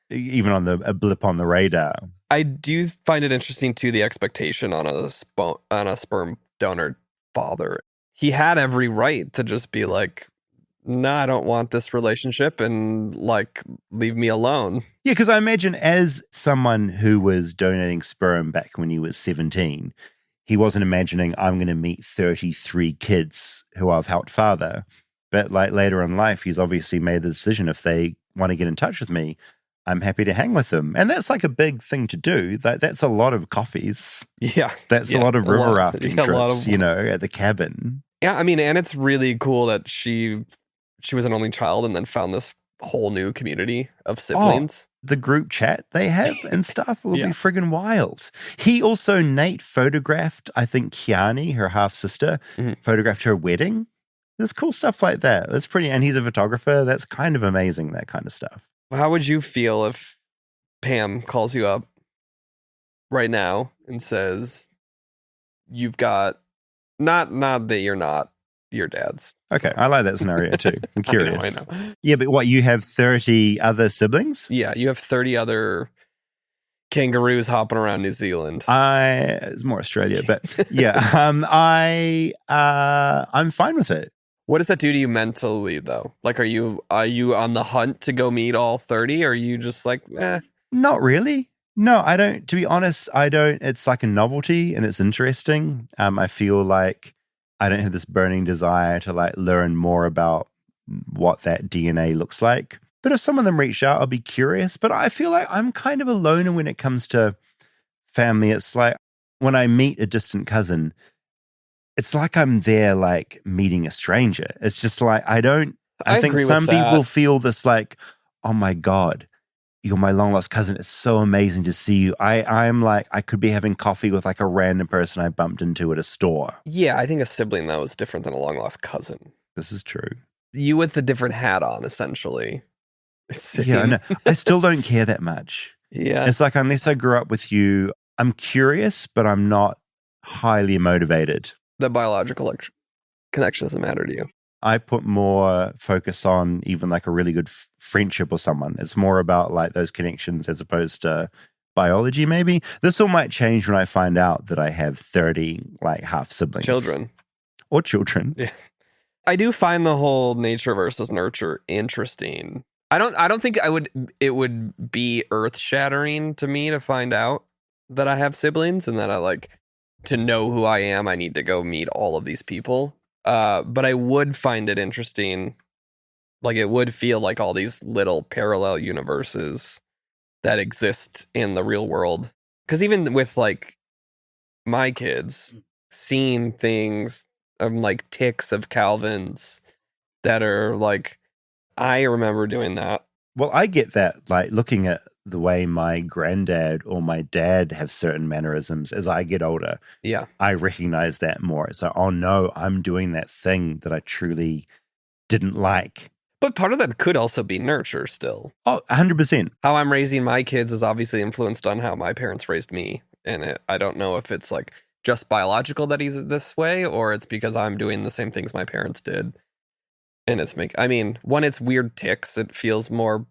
Even on a blip on the radar. I do find it interesting too, the expectation on a sperm donor father. He had every right to just be like, no, I don't want this relationship and like leave me alone. Yeah, because I imagine as someone who was donating sperm back when he was 17, he wasn't imagining I'm going to meet 33 kids who I've helped father. But like later in life, he's obviously made the decision, if they want to get in touch with me, I'm happy to hang with them. And that's like a big thing to do. That's a lot of coffees. Yeah. That's a lot of river rafting trips, at the cabin. Yeah, I mean, and it's really cool that she was an only child and then found this whole new community of siblings. The group chat they have and stuff will Yeah. be friggin' wild. Nate photographed, I think, Kiani, her half sister, photographed her wedding. There's cool stuff like that. That's pretty, and he's a photographer. That's kind of amazing, that kind of stuff. How would you feel if Pam calls you up right now and says, you've got, not that you're not your dad's. Okay, I like that scenario too. I'm curious. I know. Yeah, but what, you have 30 other siblings? Yeah, you have 30 other kangaroos hopping around New Zealand. It's more Australia, but yeah, I'm fine with it. What does that do to you mentally, though? Like, are you on the hunt to go meet all 30? Or are you just like, eh? Not really. No, I don't. To be honest, I don't. It's like a novelty and it's interesting. I feel like I don't have this burning desire to like learn more about what that DNA looks like. But if some of them reach out, I'll be curious. But I feel like I'm kind of a loner when it comes to family. It's like when I meet a distant cousin, it's like I'm there like meeting a stranger. It's just like I think agree with some people that. feel this like, oh my God, you're my long lost cousin. It's so amazing to see you. I'm like, I could be having coffee with like a random person I bumped into at a store. Yeah, I think a sibling, though, is different than a long lost cousin. This is true. You with the different hat on, essentially. Yeah, I know. I still don't care that much. Yeah. It's like, unless I grew up with you, I'm curious, but I'm not highly motivated. The biological connection doesn't matter to you. I put more focus on even like a really good friendship with someone. It's more about like those connections as opposed to biology, maybe. This all might change when I find out that I have 30 like half siblings. Children. Or children. Yeah. I do find the whole nature versus nurture interesting. I don't think it would be earth-shattering to me to find out that I have siblings and that I like to know who I am. I need to go meet all of these people. But I would find it interesting. Like, it would feel like all these little parallel universes that exist in the real world. Because even with like my kids, seeing things like ticks of Calvin's that are like, I remember doing that. Well, I get that, like looking at the way my granddad or my dad have certain mannerisms as I get older, Yeah. I recognize that more. So, oh no, I'm doing that thing that I truly didn't like. But part of that could also be nurture still. Oh, 100%. How I'm raising my kids is obviously influenced on how my parents raised me. And I don't know if it's like just biological that he's this way, or it's because I'm doing the same things my parents did. And when it's weird tics, it feels more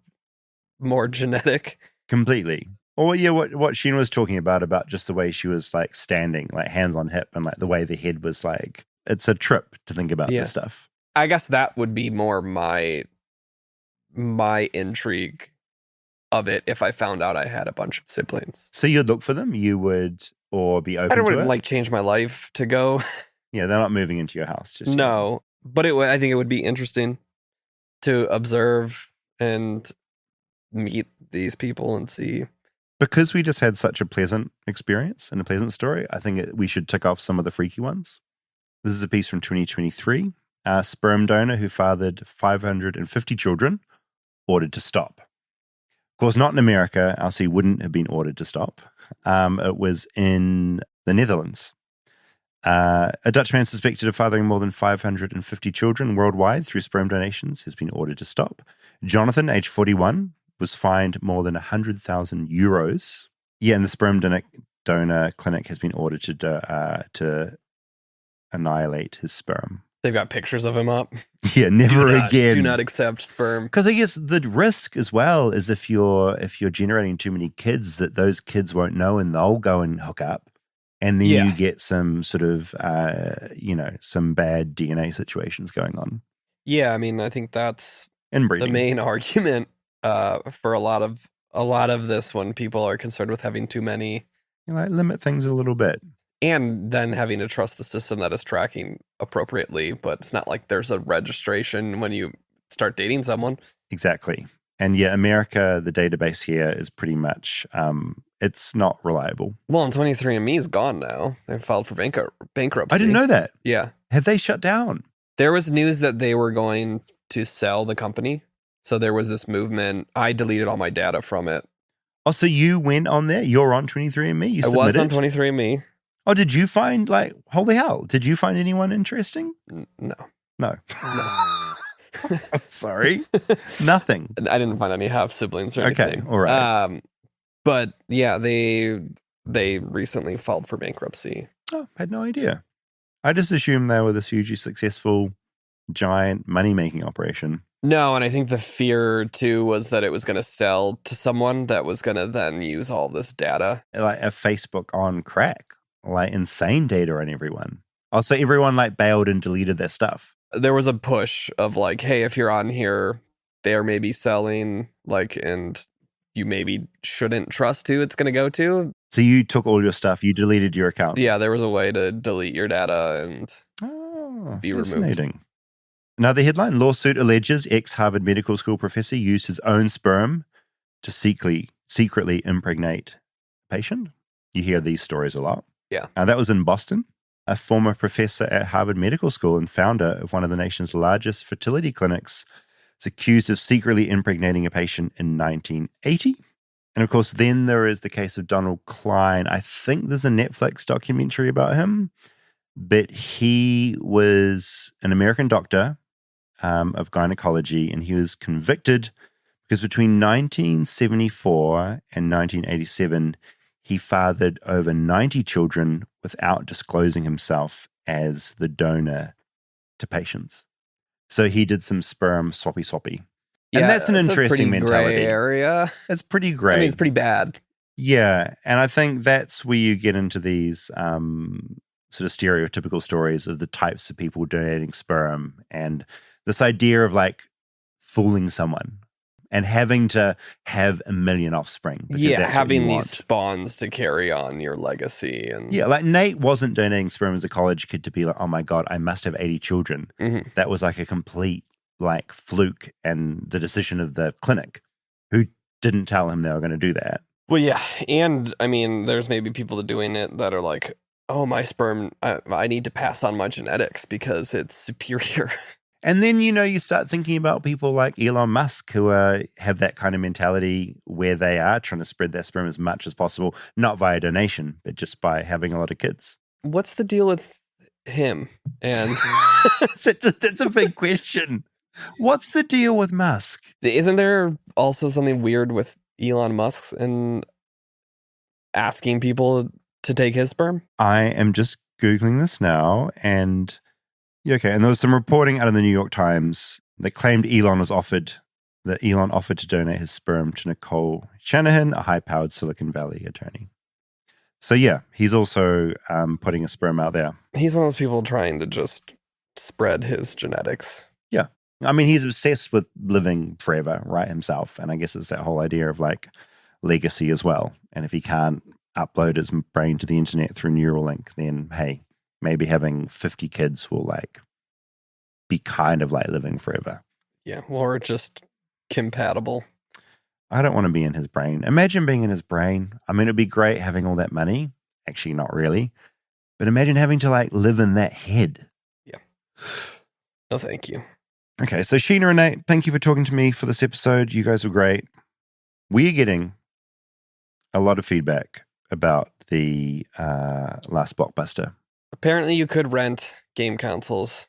genetic. Completely. Or yeah, what Sheena was talking about just the way she was like standing, like hands on hip, and like the way the head was like, it's a trip to think about this stuff. I guess that would be more my intrigue of it if I found out I had a bunch of siblings. So you'd look for them, you would, or be open I to it? wouldn't like change my life to go. Yeah, they're not moving into your house. Just No, but I think it would be interesting to observe and meet these people and see. Because we just had such a pleasant experience and a pleasant story, I think we should tick off some of the freaky ones. This is a piece from 2023. A sperm donor who fathered 550 children ordered to stop. Of course, not in America. Elsie wouldn't have been ordered to stop. It was in the Netherlands. A Dutchman suspected of fathering more than 550 children worldwide through sperm donations has been ordered to stop. Jonathan, age 41, was fined more than 100,000 euros. Yeah, and the sperm donor clinic has been ordered to annihilate his sperm. They've got pictures of him up. Yeah, never again. Do not accept sperm. Because I guess the risk as well is if you're generating too many kids, that those kids won't know and they'll go and hook up, and then you get some sort of some bad DNA situations going on. Yeah, I mean, I think that's Inbreeding. the main argument for a lot of this when people are concerned with having too many. Limit things a little bit. And then having to trust the system that is tracking appropriately, but it's not like there's a registration when you start dating someone. Exactly. And yeah, America, the database here is pretty much, it's not reliable. Well, and 23andMe is gone now. They filed for bankruptcy. I didn't know that. Yeah. Have they shut down? There was news that they were going to sell the company. So there was this movement. I deleted all my data from it. Oh, so you went on there? You're on 23andMe? You submitted? I was on 23andMe. Oh, did you find, holy hell, did you find anyone interesting? No. No. I'm sorry. Nothing. I didn't find any half siblings or anything. Okay, all right. But yeah, they recently filed for bankruptcy. Oh, I had no idea. I just assumed they were this hugely successful, giant money-making operation. No, and I think the fear, too, was that it was going to sell to someone that was going to then use all this data. Like a Facebook on crack. Like insane data on everyone. Also, everyone bailed and deleted their stuff. There was a push of hey, if you're on here, they're maybe selling, and you maybe shouldn't trust who it's going to go to. So you took all your stuff, you deleted your account. Yeah, there was a way to delete your data and be removed. Another headline, lawsuit alleges ex-Harvard Medical School professor used his own sperm to secretly impregnate a patient. You hear these stories a lot. Yeah. That was in Boston. A former professor at Harvard Medical School and founder of one of the nation's largest fertility clinics is accused of secretly impregnating a patient in 1980. And of course, then there is the case of Donald Klein. I think there's a Netflix documentary about him, but he was an American doctor of gynecology, and he was convicted because between 1974 and 1987, he fathered over 90 children without disclosing himself as the donor to patients. So he did some sperm swappy. Yeah, and that's an interesting mentality. Gray area. It's pretty gray. I mean, it's pretty bad. Yeah, and I think that's where you get into these sort of stereotypical stories of the types of people donating sperm and this idea of fooling someone. And having to have a million offspring. Yeah, having these spawns to carry on your legacy. And yeah, Nate wasn't donating sperm as a college kid to be oh my God, I must have 80 children. Mm-hmm. That was a complete fluke and the decision of the clinic who didn't tell him they were going to do that. Well, yeah. And I mean, there's maybe people doing it that are oh, my sperm, I need to pass on my genetics because it's superior. And then, you start thinking about people like Elon Musk who have that kind of mentality where they are trying to spread their sperm as much as possible, not via donation, but just by having a lot of kids. What's the deal with him? And That's a big question. What's the deal with Musk? isn't there also something weird with Elon Musk's and asking people to take his sperm? I am just Googling this now, and okay, and there was some reporting out of the New York Times that claimed Elon offered to donate his sperm to Nicole Shanahan, a high-powered Silicon Valley attorney. So yeah, he's also putting a sperm out there. He's one of those people trying to just spread his genetics. Yeah. I mean, he's obsessed with living forever, right, himself. And I guess it's that whole idea of like legacy as well. And if he can't upload his brain to the internet through Neuralink, then hey, maybe having 50 kids will like be kind of like living forever. Yeah, or just compatible. I don't want to be in his brain. Imagine being in his brain. I mean, it'd be great having all that money. Actually, not really. But imagine having to like live in that head. Yeah. No, thank you. Okay, so Sheena and Nate, thank you for talking to me for this episode. You guys were great. We're getting a lot of feedback about the last Blockbuster. Apparently, you could rent game consoles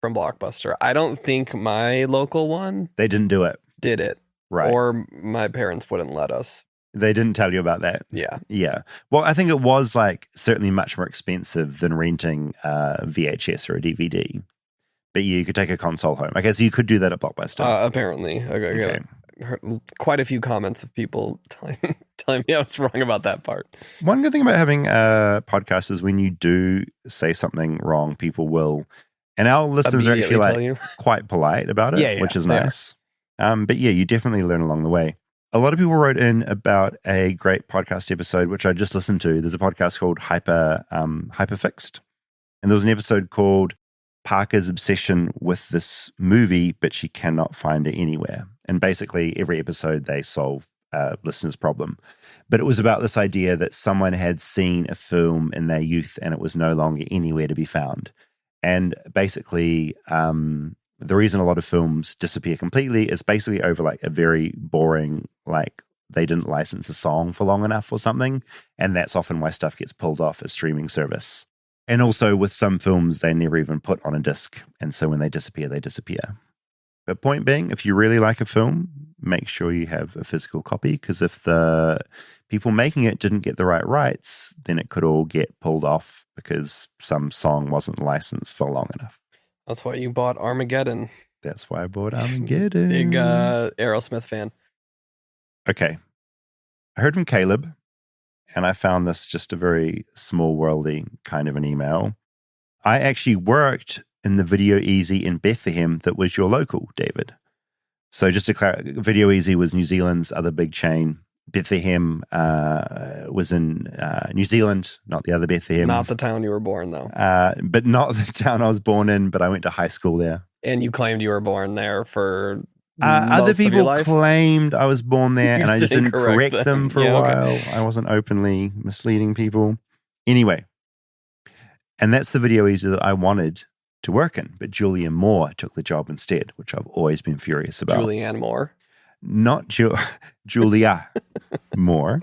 from Blockbuster. I don't think my local one They didn't do it. did it. Right. Or my parents wouldn't let us. They didn't tell you about that. Yeah. Yeah. Well, I think it was like certainly much more expensive than renting a VHS or a DVD. But yeah, you could take a console home. I guess you could do that at Blockbuster. Apparently. Okay. Heard quite a few comments of people telling me I was wrong about that part. One good thing about having a podcast is when you do say something wrong, people will, and our listeners are actually like quite polite about it, which is nice. But yeah, you definitely learn along the way. A lot of people wrote in about a great podcast episode, which I just listened to. There's a podcast called Hyperfixed. And there was an episode called Parker's Obsession with This Movie, but she cannot find it anywhere. And basically every episode they solve a listener's problem. But it was about this idea that someone had seen a film in their youth and it was no longer anywhere to be found. And basically, the reason a lot of films disappear completely is basically over like a very boring, like they didn't license a song for long enough or something. And that's often why stuff gets pulled off a streaming service. And also with some films, they never even put on a disc. And so when they disappear, they disappear. But point being, if you really like a film, make sure you have a physical copy, because if the people making it didn't get the right rights, then it could all get pulled off because some song wasn't licensed for long enough. That's why you bought Armageddon. That's why I bought Armageddon. Big Aerosmith fan. Okay. I heard from Caleb, and I found this just a very small worldy kind of an email. I actually worked in the Video Easy in Bethlehem that was your local, David. So just to clarify, Video Easy was New Zealand's other big chain. Bethlehem was in New Zealand, not the other Bethlehem. Not the town you were born, though. But not the town I was born in, but I went to high school there. And you claimed you were born there for other people claimed I was born there, and I just didn't correct them for a while. Okay. I wasn't openly misleading people. Anyway, and that's the Video Easy that I wanted to work in, but Julianne Moore took the job instead, which I've always been furious about. Julianne Moore? Not Julia Moore.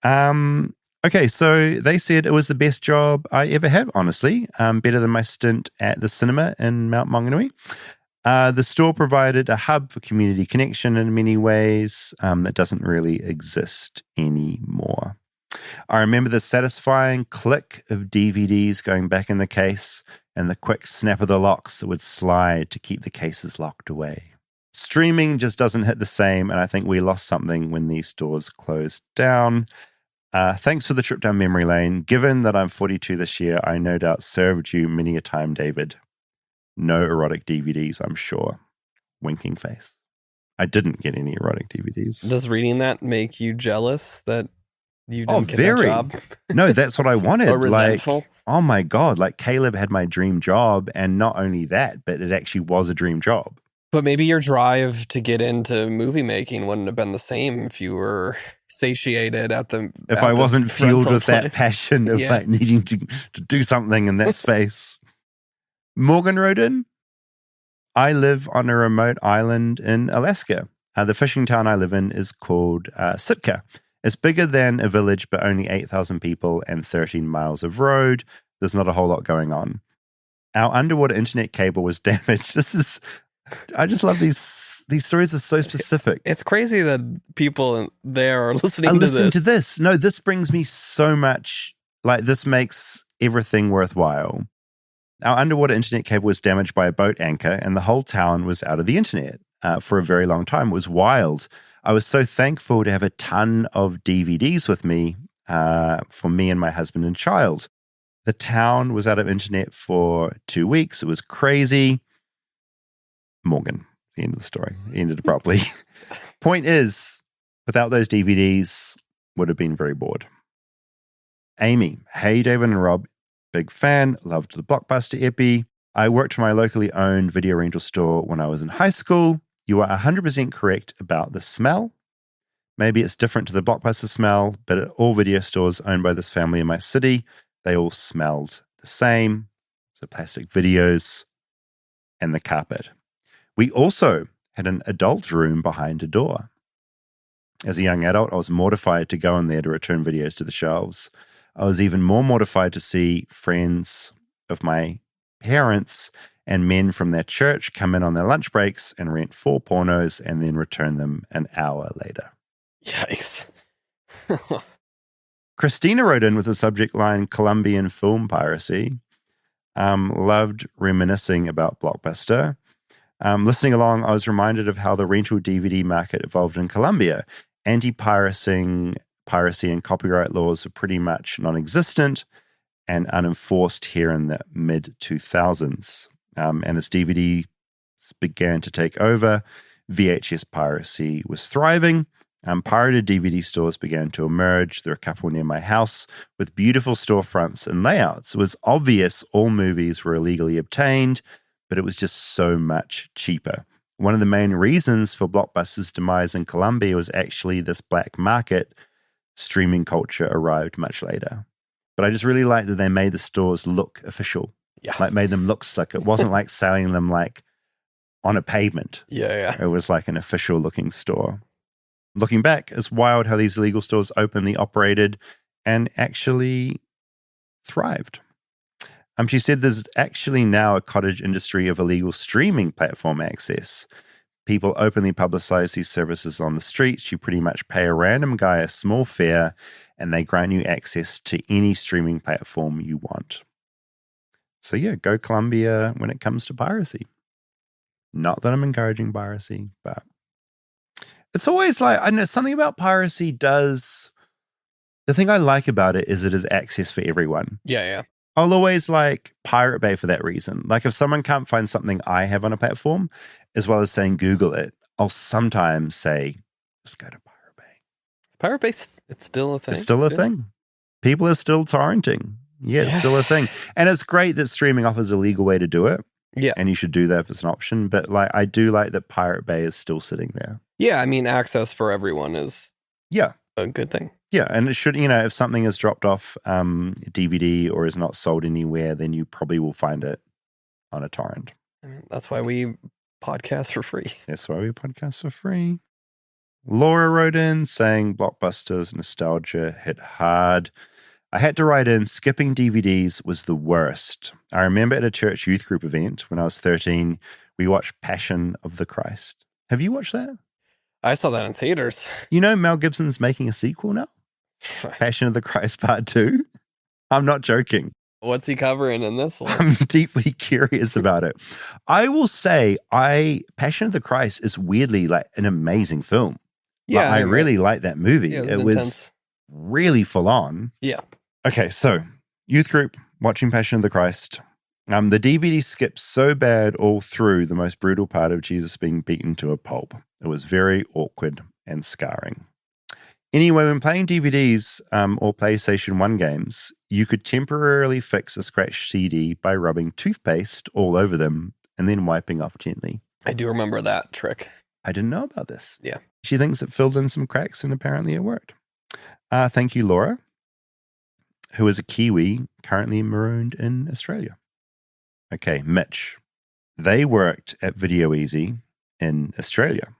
Okay, so they said it was the best job I ever had, honestly. Better than my stint at the cinema in Mount Maunganui. The store provided a hub for community connection in many ways that doesn't really exist anymore. I remember the satisfying click of DVDs going back in the case and the quick snap of the locks that would slide to keep the cases locked away. Streaming just doesn't hit the same, and I think we lost something when these stores closed down. Thanks for the trip down memory lane. Given that I'm 42 this year, I no doubt served you many a time, David. No erotic DVDs, I'm sure. Winking face. I didn't get any erotic DVDs. Does reading that make you jealous that you didn't get that job? No, that's what I wanted. Or resentful? Like, oh my God, like Caleb had my dream job, and not only that, but it actually was a dream job. But maybe your drive to get into movie making wouldn't have been the same if you were satiated at the if I wasn't fueled with that passion of Yeah. like needing to do something in that space. Morgan wrote in, I live on a remote island in Alaska. The fishing town I live in is called Sitka. It's bigger than a village, but only 8,000 people and 13 miles of road. There's not a whole lot going on. Our underwater internet cable was damaged. I just love these stories are so specific. It's crazy that people there are listening to this. No, this brings me so much, like this makes everything worthwhile. Our underwater internet cable was damaged by a boat anchor and the whole town was out of the internet for a very long time. It was wild. I was so thankful to have a ton of DVDs with me for me and my husband and child. The town was out of internet for 2 weeks. It was crazy. Morgan, the end of the story. Ended abruptly. Point is, without those DVDs, would have been very bored. Amy, hey, David and Rob. Big fan, loved the Blockbuster epi. I worked for my locally owned video rental store when I was in high school. You are 100% correct about the smell. Maybe it's different to the Blockbuster smell, but at all video stores owned by this family in my city, they all smelled the same. So plastic videos and the carpet. We also had an adult room behind a door. As a young adult, I was mortified to go in there to return videos to the shelves. I was even more mortified to see friends of my parents and men from their church come in on their lunch breaks and rent 4 pornos and then return them an hour later. Yikes. Christina wrote in with the subject line Colombian film piracy. Loved reminiscing about Blockbuster. Listening along, I was reminded of how the rental DVD market evolved in Colombia. Anti-piracy and copyright laws are pretty much non-existent and unenforced here in the mid-2000s. And as DVD began to take over, VHS piracy was thriving. Pirated DVD stores began to emerge. There are a couple near my house with beautiful storefronts and layouts. It was obvious all movies were illegally obtained, but it was just so much cheaper. One of the main reasons for Blockbuster's demise in Colombia was actually this black market. Streaming culture arrived much later. But I just really like that they made the stores look official. Yeah. Like made them look slick. It wasn't like selling them like on a pavement. Yeah. It was like an official looking store. Looking back, it's wild how these illegal stores openly operated and actually thrived. She said there's actually now a cottage industry of illegal streaming platform access. People openly publicize these services on the streets. You pretty much pay a random guy a small fare and they grant you access to any streaming platform you want. So yeah, go Colombia when it comes to piracy. Not that I'm encouraging piracy, but it's always like, I know something about piracy does, the thing I like about it is it is access for everyone. Yeah. I'll always like Pirate Bay for that reason. Like if someone can't find something I have on a platform, as well as saying Google it, I'll sometimes say, just go to Pirate Bay. Pirate Bay, it's still a thing. It's still a thing. People are still torrenting. Yeah, it's still a thing. And it's great that streaming offers a legal way to do it. Yeah. And you should do that if it's an option. But like, I do like that Pirate Bay is still sitting there. Yeah, I mean, access for everyone is a good thing. Yeah, and it should, if something is dropped off DVD or is not sold anywhere, then you probably will find it on a torrent. I mean, that's why we podcast for free. That's why we podcast for free. Laura wrote in saying Blockbuster's nostalgia hit hard. I had to write in, skipping DVDs was the worst. I remember at a church youth group event when I was 13, we watched Passion of the Christ. Have you watched that? I saw that in theaters. You know Mel Gibson's making a sequel now? Passion of the Christ Part 2? I'm not joking. What's he covering in this one? I'm deeply curious about it. I will say, Passion of the Christ is weirdly like an amazing film. Yeah, I really like that movie. Yeah, it was really full on. Yeah. Okay, so youth group watching Passion of the Christ. The DVD skips so bad all through the most brutal part of Jesus being beaten to a pulp. It was very awkward and scarring. Anyway, when playing DVDs or PlayStation 1 games, you could temporarily fix a scratched CD by rubbing toothpaste all over them and then wiping off gently. I do remember that trick. I didn't know about this. Yeah. She thinks it filled in some cracks and apparently it worked. Thank you, Laura, who is a Kiwi currently marooned in Australia. Okay, Mitch. They worked at Video Easy in Australia.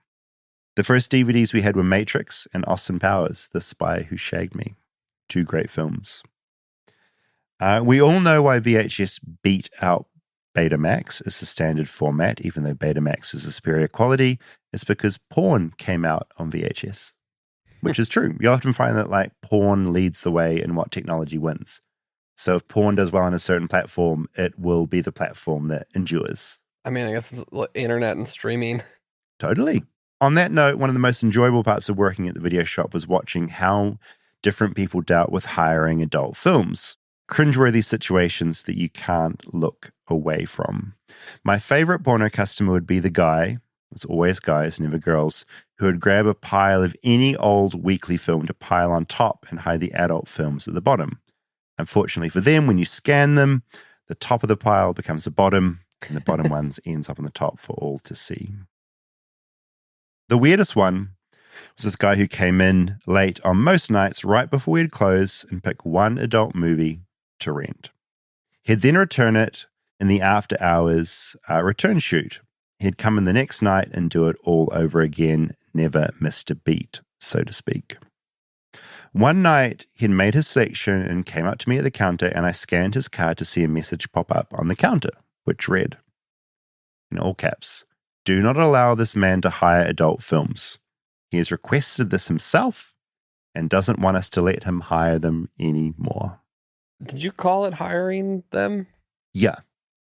The first DVDs we had were Matrix and Austin Powers, The Spy Who Shagged Me. 2 great films. We all know why VHS beat out Betamax as the standard format, even though Betamax is a superior quality. It's because porn came out on VHS, which is true. You often find that like porn leads the way in what technology wins. So if porn does well on a certain platform, it will be the platform that endures. I mean, I guess it's internet and streaming. Totally. On that note, one of the most enjoyable parts of working at the video shop was watching how different people dealt with hiring adult films. Cringeworthy situations that you can't look away from. My favorite porno customer would be the guy, it's always guys, never girls, who would grab a pile of any old weekly film to pile on top and hide the adult films at the bottom. Unfortunately for them, when you scan them, the top of the pile becomes the bottom, and the bottom ones ends up on the top for all to see. The weirdest one was this guy who came in late on most nights right before we'd close and pick one adult movie to rent. He'd then return it in the after hours return shoot. He'd come in the next night and do it all over again, never missed a beat, so to speak. One night, he'd made his selection and came up to me at the counter, and I scanned his card to see a message pop up on the counter, which read, in all caps, "Do not allow this man to hire adult films. He has requested this himself and doesn't want us to let him hire them anymore." Did you call it hiring them? Yeah.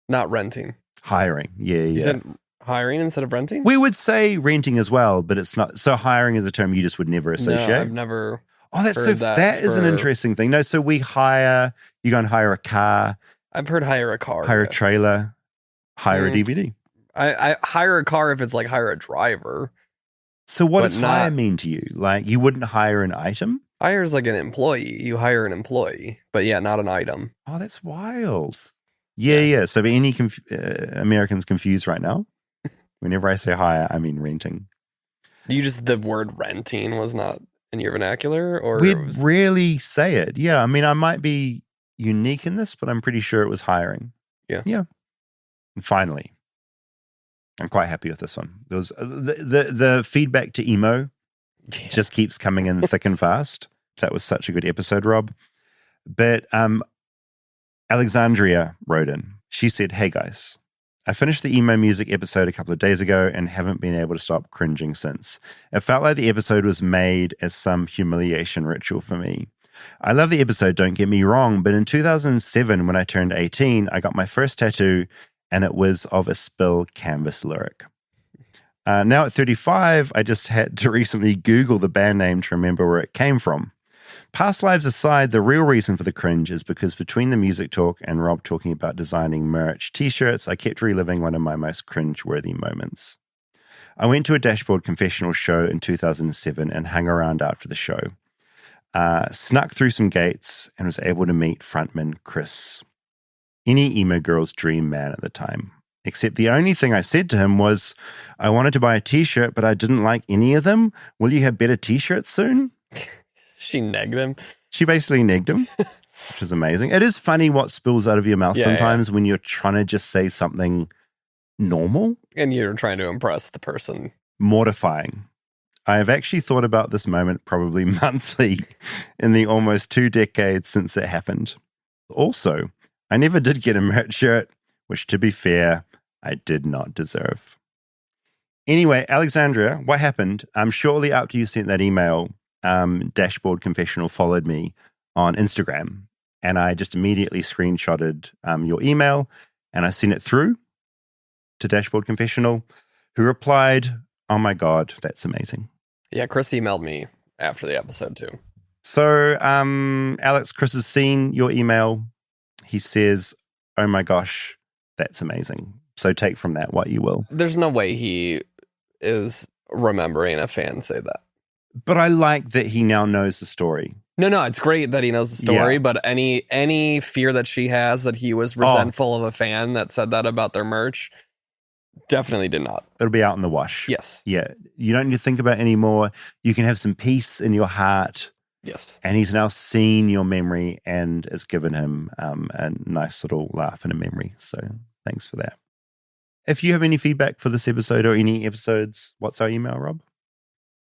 Not renting. Hiring. Yeah. You said hiring instead of renting? We would say renting as well, but it's not. So hiring is a term you just would never associate. No, I've never. Oh, that is an interesting thing. No, so we hire, you go and hire a car. I've heard hire a car. Hire a trailer. Hire a DVD. I hire a car if it's like hire a driver. So what does hire mean to you? Like you wouldn't hire an item? Hire is like an employee. You hire an employee, but yeah, not an item. Oh, that's wild. Yeah. So any Americans confused right now? Whenever I say hire, I mean renting. The word renting was not in your vernacular? Or we'd rarely say it. Yeah, I mean, I might be unique in this, but I'm pretty sure it was hiring. Yeah. And finally, I'm quite happy with this one. There was the feedback to emo just keeps coming in thick and fast. That was such a good episode, Rob. But Alexandria wrote in. She said, "Hey guys, I finished the emo music episode a couple of days ago and haven't been able to stop cringing since. It felt like the episode was made as some humiliation ritual for me. I love the episode, don't get me wrong, but in 2007, when I turned 18, I got my first tattoo and it was of a Spill Canvas lyric. Now at 35, I just had to recently Google the band name to remember where it came from. Past lives aside, the real reason for the cringe is because between the music talk and Rob talking about designing merch t-shirts, I kept reliving one of my most cringe-worthy moments. I went to a Dashboard Confessional show in 2007 and hung around after the show. Snuck through some gates and was able to meet frontman Chris. Any emo girl's dream man at the time. Except the only thing I said to him was, I wanted to buy a t-shirt, but I didn't like any of them. Will you have better t-shirts soon? She negged him. She basically negged him, which is amazing. It is funny what spills out of your mouth sometimes when you're trying to just say something normal. And you're trying to impress the person. Mortifying. I have actually thought about this moment probably monthly in the almost 2 decades since it happened. Also, I never did get a merch shirt, which to be fair, I did not deserve. Anyway, Alexandria, what happened? Shortly after you sent that email, Dashboard Confessional followed me on Instagram, and I just immediately screenshotted your email, and I sent it through to Dashboard Confessional, who replied, "Oh my God, that's amazing." Yeah, Chris emailed me after the episode too. So, Alex, Chris has seen your email. He says, "Oh my gosh, that's amazing." So take from that what you will. There's no way he is remembering a fan say that. But I like that he now knows the story. No, it's great that he knows the story, but any fear that she has that he was resentful of a fan that said that about their merch, definitely did not. It'll be out in the wash. Yes. Yeah. You don't need to think about it anymore. You can have some peace in your heart. Yes. And he's now seen your memory and has given him a nice little laugh and a memory. So thanks for that. If you have any feedback for this episode or any episodes, what's our email, Rob?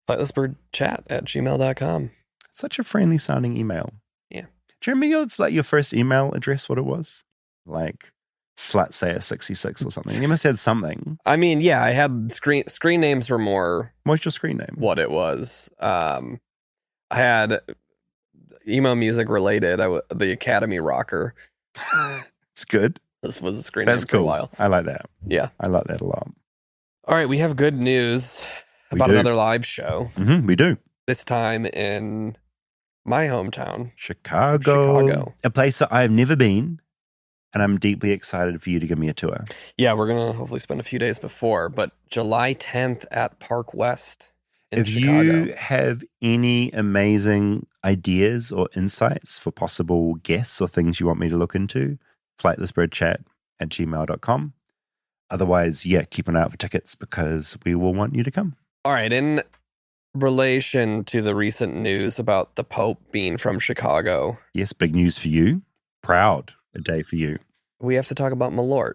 Flightlessbirdchat@gmail.com. Such a friendly sounding email. Yeah. Do you remember your first email address, what it was? Like Slutsayer66 or something. You must have had something. I mean, yeah, I had screen names were more What's your screen name? what it was. I had emo music related. The Academy Rocker. It's good. This was a screen That's name for cool. a while. I like that. Yeah. I like that a lot. All right, we have good news We about do. another live show. We do. This time in my hometown, Chicago. A place that I've never been, and I'm deeply excited for you to give me a tour. Yeah, we're going to hopefully spend a few days before, but July 10th at Park West in If Chicago. you have any amazing ideas or insights for possible guests or things you want me to look into, flightlessbirdchat@gmail.com. Otherwise, yeah, keep an eye out for tickets because we will want you to come. All right, in relation to the recent news about the Pope being from Chicago, Yes, big news for you. Proud a day for you. we have to talk about Malort.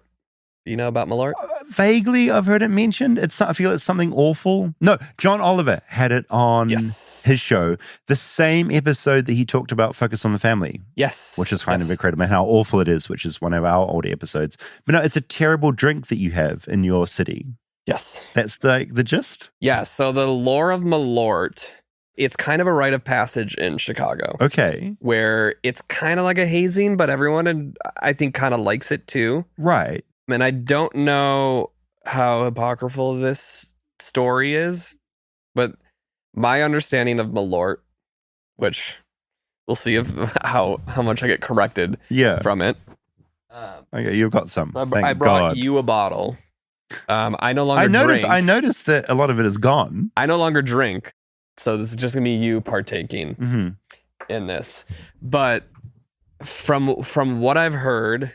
You know about Malort? Vaguely, I've heard it mentioned. I feel it's something awful. No, John Oliver had it on his show. The same episode that he talked about Focus on the Family. Yes. Which is kind of incredible, and how awful it is, which is one of our older episodes. But no, it's a terrible drink that you have in your city. Yes. That's the gist? Yeah, so the lore of Malort, it's kind of a rite of passage in Chicago. Okay. Where it's kind of like a hazing, but everyone, I think, kind of likes it too. Right. And I don't know how apocryphal this story is, but my understanding of Malort, which we'll see how much I get corrected from it. Okay, you've got some. I Thank brought God. you a bottle. I no longer drink. I noticed that a lot of it is gone. I no longer drink, so this is just gonna be you partaking in this. But from what I've heard,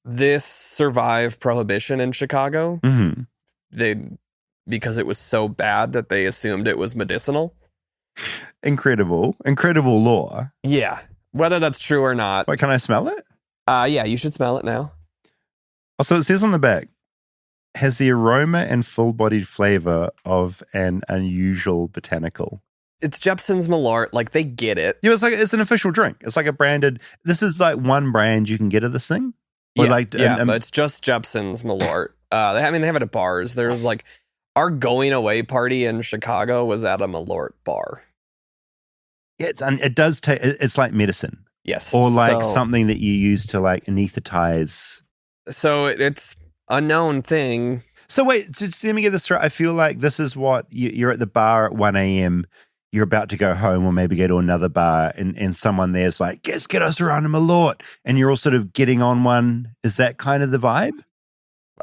this survived prohibition in Chicago. Because it was so bad that they assumed it was medicinal. Incredible lore. Yeah, whether that's true or not. Wait, can I smell it? Yeah, you should smell it now. Also, it says on the back, has the aroma and full-bodied flavor of an unusual botanical. It's Jepson's Malort. Like, they get it. Yeah, it's an official drink. It's like a branded. This is like one brand you can get of this thing. Or But it's just Jepson's Malort. They have it at bars. There's like our going away party in Chicago was at a Malort bar. It does take. It's like medicine. Yes, or like something that you use to like anesthetize. So it's a known thing. So wait, so let me get this straight. I feel like this is what you're at the bar at 1 a.m. You're about to go home or maybe go to another bar and someone there's like, get us around a Malort. And you're all sort of getting on one. Is that kind of the vibe?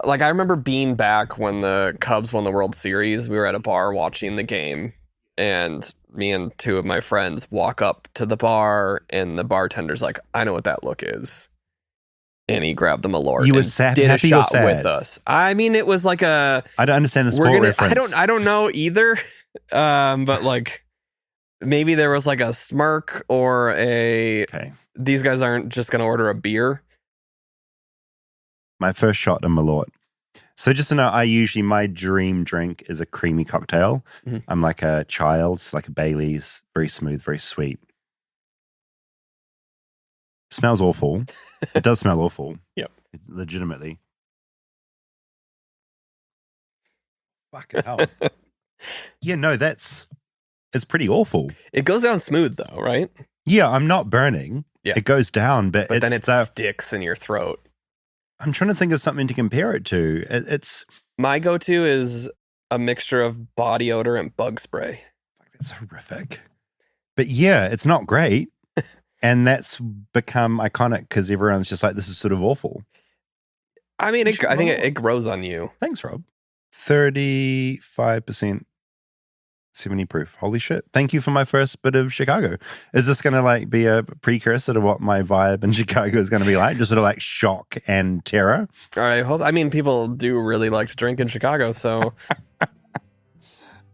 Like, I remember being back when the Cubs won the World Series. We were at a bar watching the game, and me and two of my friends walk up to the bar, and the bartender's like, I know what that look is. And he grabbed the Malort. You were did happy a or shot sad? with us. I mean, it was like a. I don't understand the sport reference. I don't know either. But like, maybe there was like a smirk or a. Okay. These guys aren't just going to order a beer. My first shot of Malort. So just to know, my dream drink is a creamy cocktail. I'm like a child, so like a Bailey's, very smooth, very sweet. Smells awful. It does smell awful. Yep. Legitimately. Fucking hell. Yeah, no, it's pretty awful. It goes down smooth though, right? Yeah, I'm not burning. Yeah. It goes down, but then it sticks in your throat. I'm trying to think of something to compare it to. It's my go-to is a mixture of body odor and bug spray. That's horrific. But yeah, it's not great. And that's become iconic because everyone's just like, this is sort of awful. I mean, I think it grows on you. Thanks, Rob. 35% 70 proof. Holy shit. Thank you for my first bit of Chicago. Is this going to like be a precursor to what my vibe in Chicago is going to be like? Just sort of like shock and terror? I hope. I mean, people do really like to drink in Chicago, so.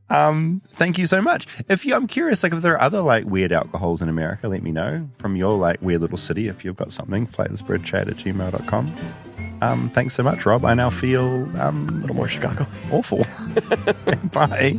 Thank you so much. I'm curious, like if there are other like weird alcohols in America, let me know from your like weird little city. If you've got something, flightlessbirdchat@gmail.com. Thanks so much, Rob. I now feel A little more Chicago. awful. Bye.